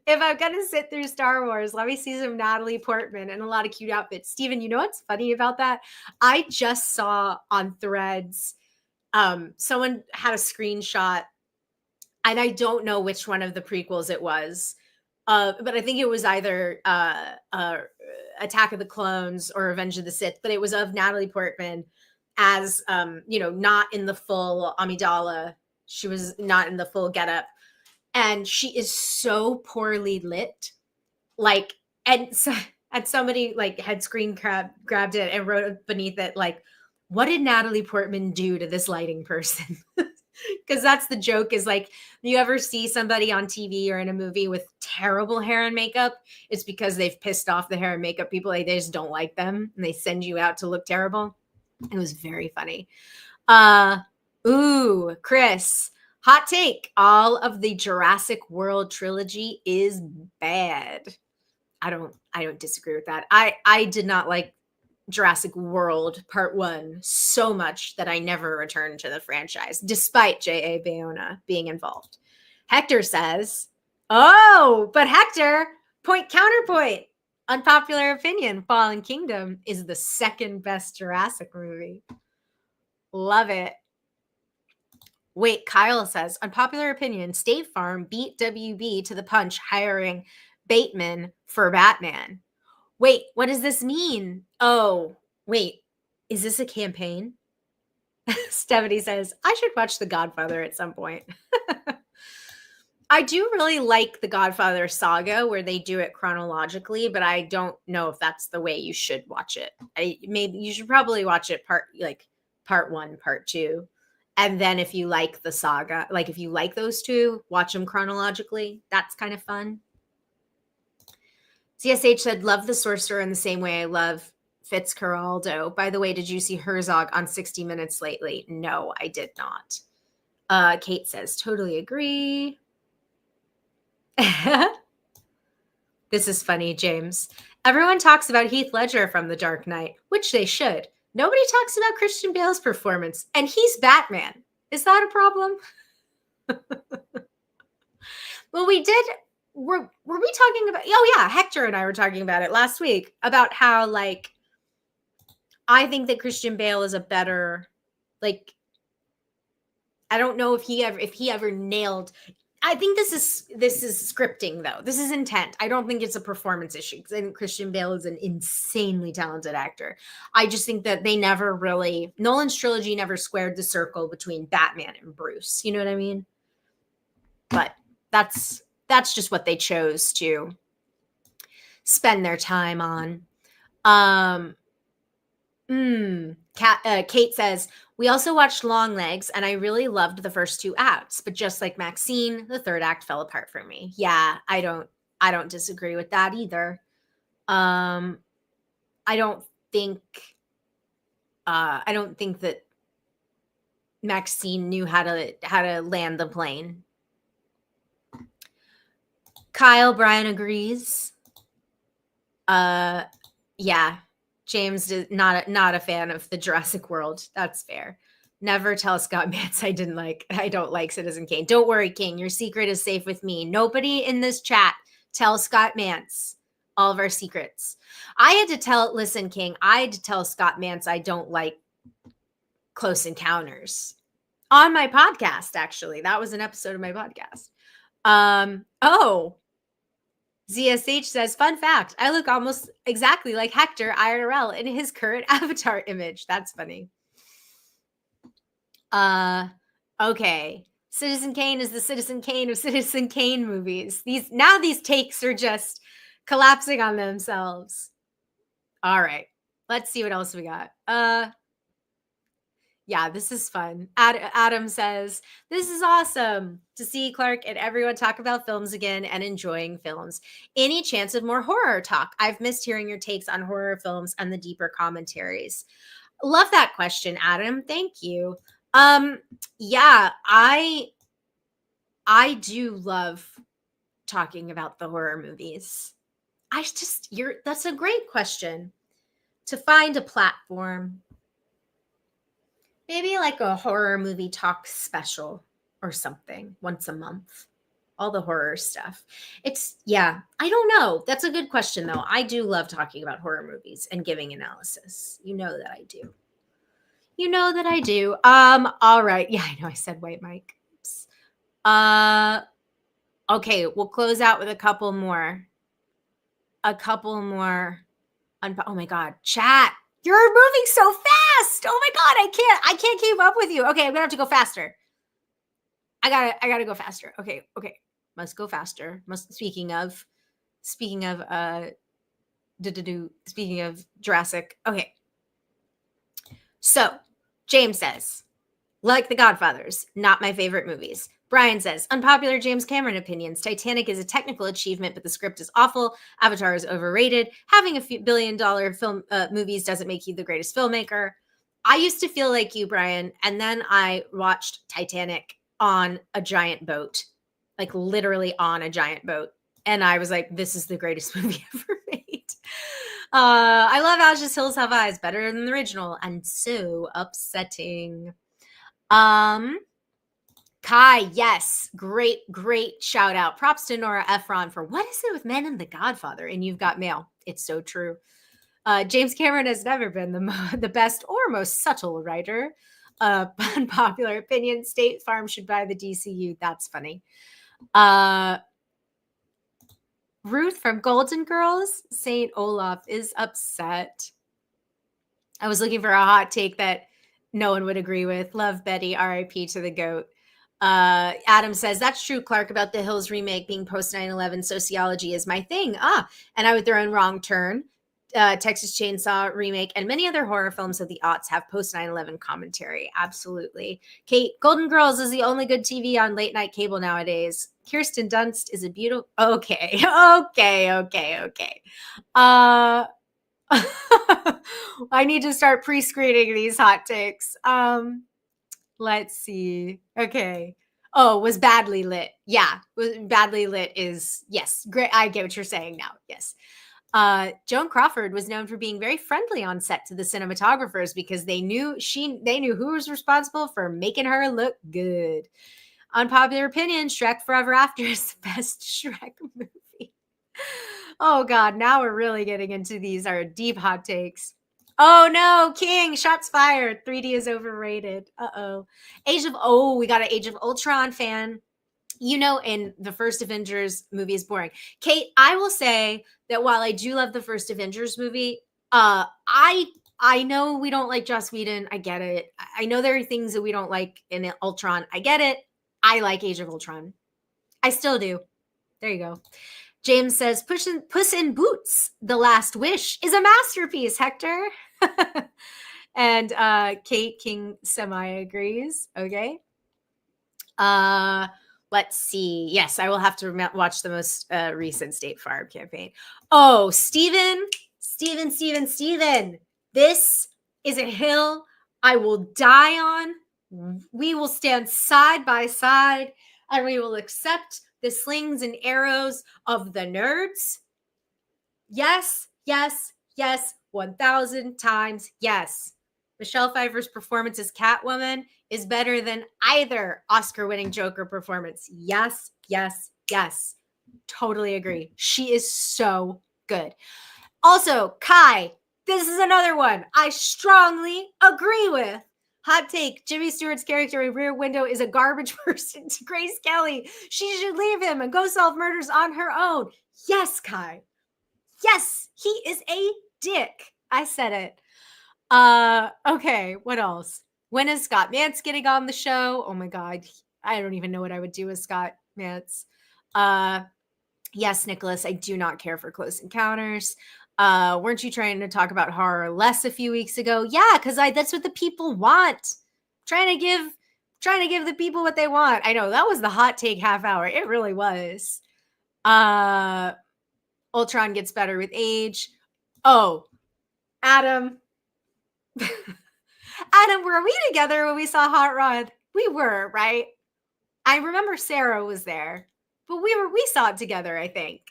If I'm going to sit through Star Wars, let me see some Natalie Portman and a lot of cute outfits. Steven, you know what's funny about that? I just saw on Threads, someone had a screenshot, and I don't know which one of the prequels it was, but I think it was either Attack of the Clones or Revenge of the Sith, but it was of Natalie Portman as, not in the full Amidala. She was not in the full getup. And she is so poorly lit. Like, and somebody like had screen grabbed it and wrote beneath it, like, what did Natalie Portman do to this lighting person? Because that's the joke, is like, you ever see somebody on TV or in a movie with terrible hair and makeup, it's because they've pissed off the hair and makeup people. Like, they just don't like them and they send you out to look terrible. It was very funny. Chris, hot take. All of the Jurassic World trilogy is bad. I don't disagree with that. I did not like Jurassic World Part 1 so much that I never returned to the franchise, despite J.A. Bayona being involved. Hector says, oh, but Hector, counterpoint. Unpopular opinion, Fallen Kingdom is the second best Jurassic movie. Love it. Wait, Kyle says, unpopular opinion, State Farm beat WB to the punch hiring Bateman for Batman. Wait, what does this mean? Oh, wait, is this a campaign? Stephanie says, I should watch The Godfather at some point. I do really like the Godfather saga where they do it chronologically, but I don't know if that's the way you should watch it. Maybe you should probably watch it part 1, part 2. And then if you like the saga, like if you like those two, watch them chronologically. That's kind of fun. CSH said, love The Sorcerer in the same way I love Fitzcarraldo. By the way, did you see Herzog on 60 Minutes lately? No, I did not. Kate says, totally agree. This is funny, James. Everyone talks about Heath Ledger from The Dark Knight, which they should. Nobody talks about Christian Bale's performance, and he's Batman. Is that a problem? Well, we did. Were we talking about? Oh yeah, Hector and I were talking about it last week about how, like, I think that Christian Bale is a better, like, I don't know if he ever nailed. I think this is scripting, though. This is intent. I don't think it's a performance issue, because I think Christian Bale is an insanely talented actor. I just think that they never really, Nolan's trilogy never squared the circle between Batman and Bruce. You know what I mean? But that's just what they chose to spend their time on. Kate says, we also watched Longlegs, and I really loved the first 2 acts, but just like Maxine, the 3rd act fell apart for me. Yeah, I don't disagree with that either. I don't think that Maxine knew how to land the plane. Kyle Brian agrees. Yeah. James is not a fan of the Jurassic World. That's fair. Never tell Scott Mance I don't like Citizen Kane. Don't worry, King. Your secret is safe with me. Nobody in this chat tell Scott Mance all of our secrets. Listen, King, I had to tell Scott Mance I don't like Close Encounters on my podcast, actually. That was an episode of my podcast. ZSH says, fun fact, I look almost exactly like Hector IRL in his current avatar image. That's funny. Okay. Citizen Kane is the Citizen Kane of Citizen Kane movies. These takes are just collapsing on themselves. All right. Let's see what else we got. Yeah, this is fun. Adam says, this is awesome to see Clarke and everyone talk about films again and enjoying films. Any chance of more horror talk? I've missed hearing your takes on horror films and the deeper commentaries. Love that question, Adam. Thank you. Yeah, I do love talking about the horror movies. That's a great question. To find a platform, maybe like a horror movie talk special or something once a month. All the horror stuff. I don't know. That's a good question, though. I do love talking about horror movies and giving analysis. You know that I do. All right. Yeah, I know I said white Mike. Oops. Okay, we'll close out with a couple more. Oh my God, chat. You're moving so fast. Oh my God, I can't keep up with you. Okay, I'm gonna have to go faster. I gotta go faster. Okay. Must go faster. Speaking of Jurassic. Okay. So James says, like The Godfathers, not my favorite movies. Brian says, unpopular James Cameron opinions. Titanic is a technical achievement, but the script is awful. Avatar is overrated. Having a few billion-dollar film movies doesn't make you the greatest filmmaker. I used to feel like you, Brian, and then I watched Titanic on a giant boat, like literally on a giant boat. And I was like, this is the greatest movie ever made. I love As Just Hills Have Eyes better than the original, and so upsetting. Kai, yes, great shout out. Props to Nora Ephron for What Is It with Men and The Godfather? And You've Got Mail. It's so true. James Cameron has never been the best or most subtle writer. Unpopular opinion, State Farm should buy the DCU. That's funny. Ruth from Golden Girls, St. Olaf is upset. I was looking for a hot take that no one would agree with. Love Betty, RIP to the GOAT. Adam says, that's true, Clarke, about the Hills remake being post 9/11. Sociology is my thing. And I would throw in Wrong Turn, Texas Chainsaw remake, and many other horror films of the aughts have post 9/11 commentary. Absolutely. Kate, Golden Girls is the only good TV on late night cable nowadays. Kirsten Dunst is a beautiful. Okay. I need to start pre-screening these hot takes. Let's see. Okay. Oh, was badly lit. Yeah. Badly lit is, yes. Great. I get what you're saying now. Yes. Joan Crawford was known for being very friendly on set to the cinematographers because they knew who was responsible for making her look good. Unpopular opinion, Shrek Forever After is the best Shrek movie. Oh God, now we're really getting into these are deep hot takes. Oh no, King, shots fired. 3D is overrated. We got an Age of Ultron fan. In the first Avengers movie is boring. Kate, I will say that while I do love the first Avengers movie, I know we don't like Joss Whedon. I get it. I know there are things that we don't like in Ultron. I get it. I like Age of Ultron. I still do. There you go. James says, Puss in Boots, The Last Wish is a masterpiece, Hector. And Kate King semi agrees. Okay. Let's see. Yes, I will have to watch the most recent State Farm campaign. Oh, Steven. This is a hill I will die on. We will stand side by side and we will accept the slings and arrows of the nerds. Yes, yes, yes, 1,000 times yes. Michelle Pfeiffer's performance as Catwoman is better than either Oscar-winning Joker performance. Yes, yes, yes. Totally agree. She is so good. Also, Kai, this is another one I strongly agree with. Hot take, Jimmy Stewart's character in Rear Window is a garbage person to Grace Kelly. She should leave him and go solve murders on her own. Yes, Kai. Yes, he is a dick. I said it. Okay, what else? When is Scott Mantz getting on the show? Oh my God. I don't even know what I would do with Scott Mantz. Yes, Nicholas, I do not care for Close Encounters. Weren't you trying to talk about horror less a few weeks ago? Yeah, because that's what the people want. Trying to give the people what they want. I know that was the hot take half hour. It really was. Ultron gets better with age. Oh, Adam. Adam, were we together when we saw Hot Rod? We were, right? I remember Sarah was there, but we saw it together, I think.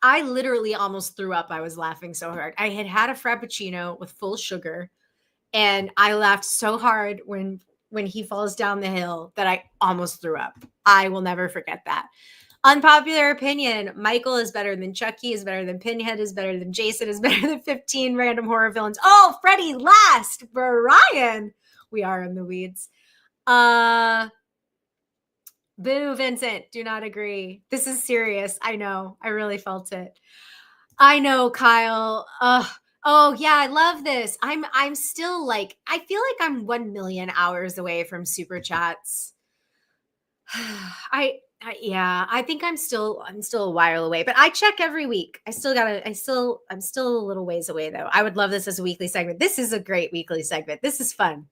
I literally almost threw up. I was laughing so hard. I had a Frappuccino with full sugar, and I laughed so hard when he falls down the hill that I almost threw up. I will never forget that. Unpopular opinion, Michael is better than Chucky, is better than Pinhead, is better than Jason, is better than 15 random horror villains. Oh, Freddy last, Brian. We are in the weeds. Boo, Vincent, do not agree. This is serious. I know. I really felt it. I know, Kyle. Oh yeah, I love this. I'm still like, I feel like I'm 1 million hours away from super chats. I think I'm still a while away, but I check every week. I'm still a little ways away though. I would love this as a weekly segment. This is a great weekly segment. This is fun.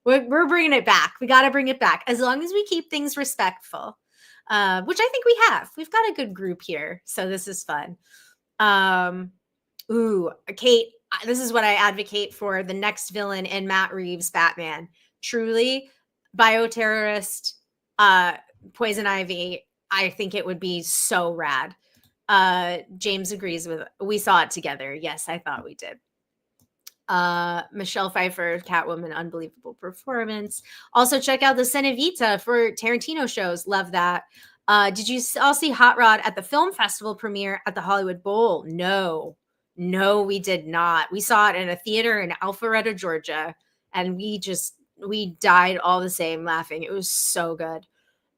We're bringing it back. We got to bring it back as long as we keep things respectful, which I think we have. We've got a good group here, so this is fun. Kate, this is what I advocate for the next villain in Matt Reeves' Batman. Truly, bioterrorist, Poison Ivy. I think it would be so rad. James agrees with. We saw it together. Yes, I thought we did. Michelle Pfeiffer, Catwoman, unbelievable performance. Also, check out the Cenevita for Tarantino shows. Love that. Did you all see Hot Rod at the film festival premiere at the Hollywood Bowl? No, we did not. We saw it in a theater in Alpharetta, Georgia, and we died all the same laughing. It was so good.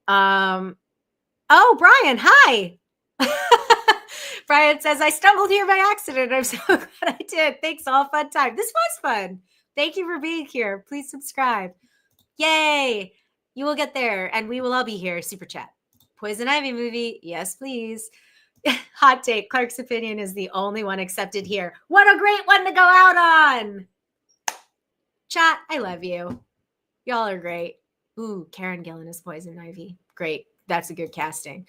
Oh, Brian, hi. Brian says, I stumbled here by accident. I'm so glad I did. Thanks, all fun time. This was fun. Thank you for being here. Please subscribe. Yay. You will get there, and we will all be here. Super chat. Poison Ivy movie. Yes, please. Hot take. Clarke's opinion is the only one accepted here. What a great one to go out on. Chat, I love you. Y'all are great. Ooh, Karen Gillan is Poison Ivy. Great. That's a good casting.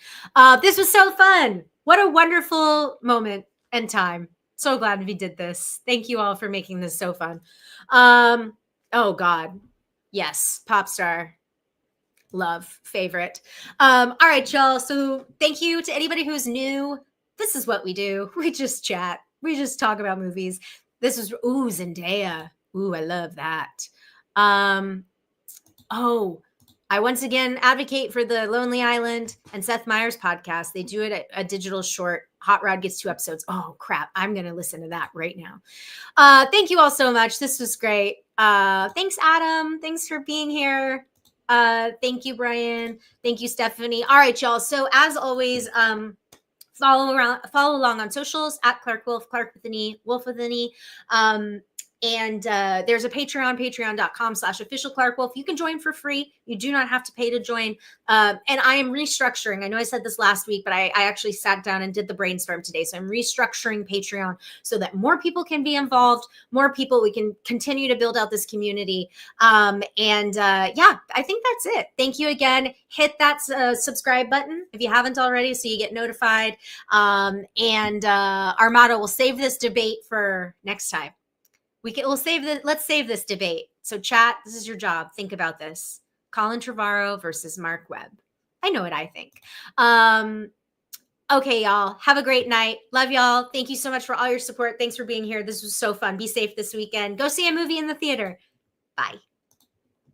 This was so fun. What a wonderful moment and time. So glad we did this. Thank you all for making this so fun. Oh God. Yes. Pop star. Love. Favorite. All right, y'all. So thank you to anybody who's new. This is what we do. We just chat. We just talk about movies. This was, Zendaya. Ooh, I love that. I once again advocate for the Lonely Island and Seth Meyers podcast. They do it a digital short. Hot Rod gets 2 episodes. Oh, crap. I'm going to listen to that right now. Thank you all so much. This was great. Thanks, Adam. Thanks for being here. Thank you, Brian. Thank you, Stephanie. All right, y'all. So as always, follow along on socials at Clarke Wolfe, Clarke with an E, Wolfe with an E. And there's a Patreon, patreon.com/official Clarke Wolfe. You can join for free. You do not have to pay to join. And I am restructuring. I know I said this last week, but I actually sat down and did the brainstorm today. So I'm restructuring Patreon so that more people can be involved, more people, we can continue to build out this community. Yeah, I think that's it. Thank you again. Hit that subscribe button if you haven't already so you get notified. Our motto, we'll save this debate for next time. Let's save this debate. So chat, this is your job. Think about this. Colin Trevorrow versus Mark Webb. I know what I think. Okay, y'all. Have a great night. Love y'all. Thank you so much for all your support. Thanks for being here. This was so fun. Be safe this weekend. Go see a movie in the theater. Bye.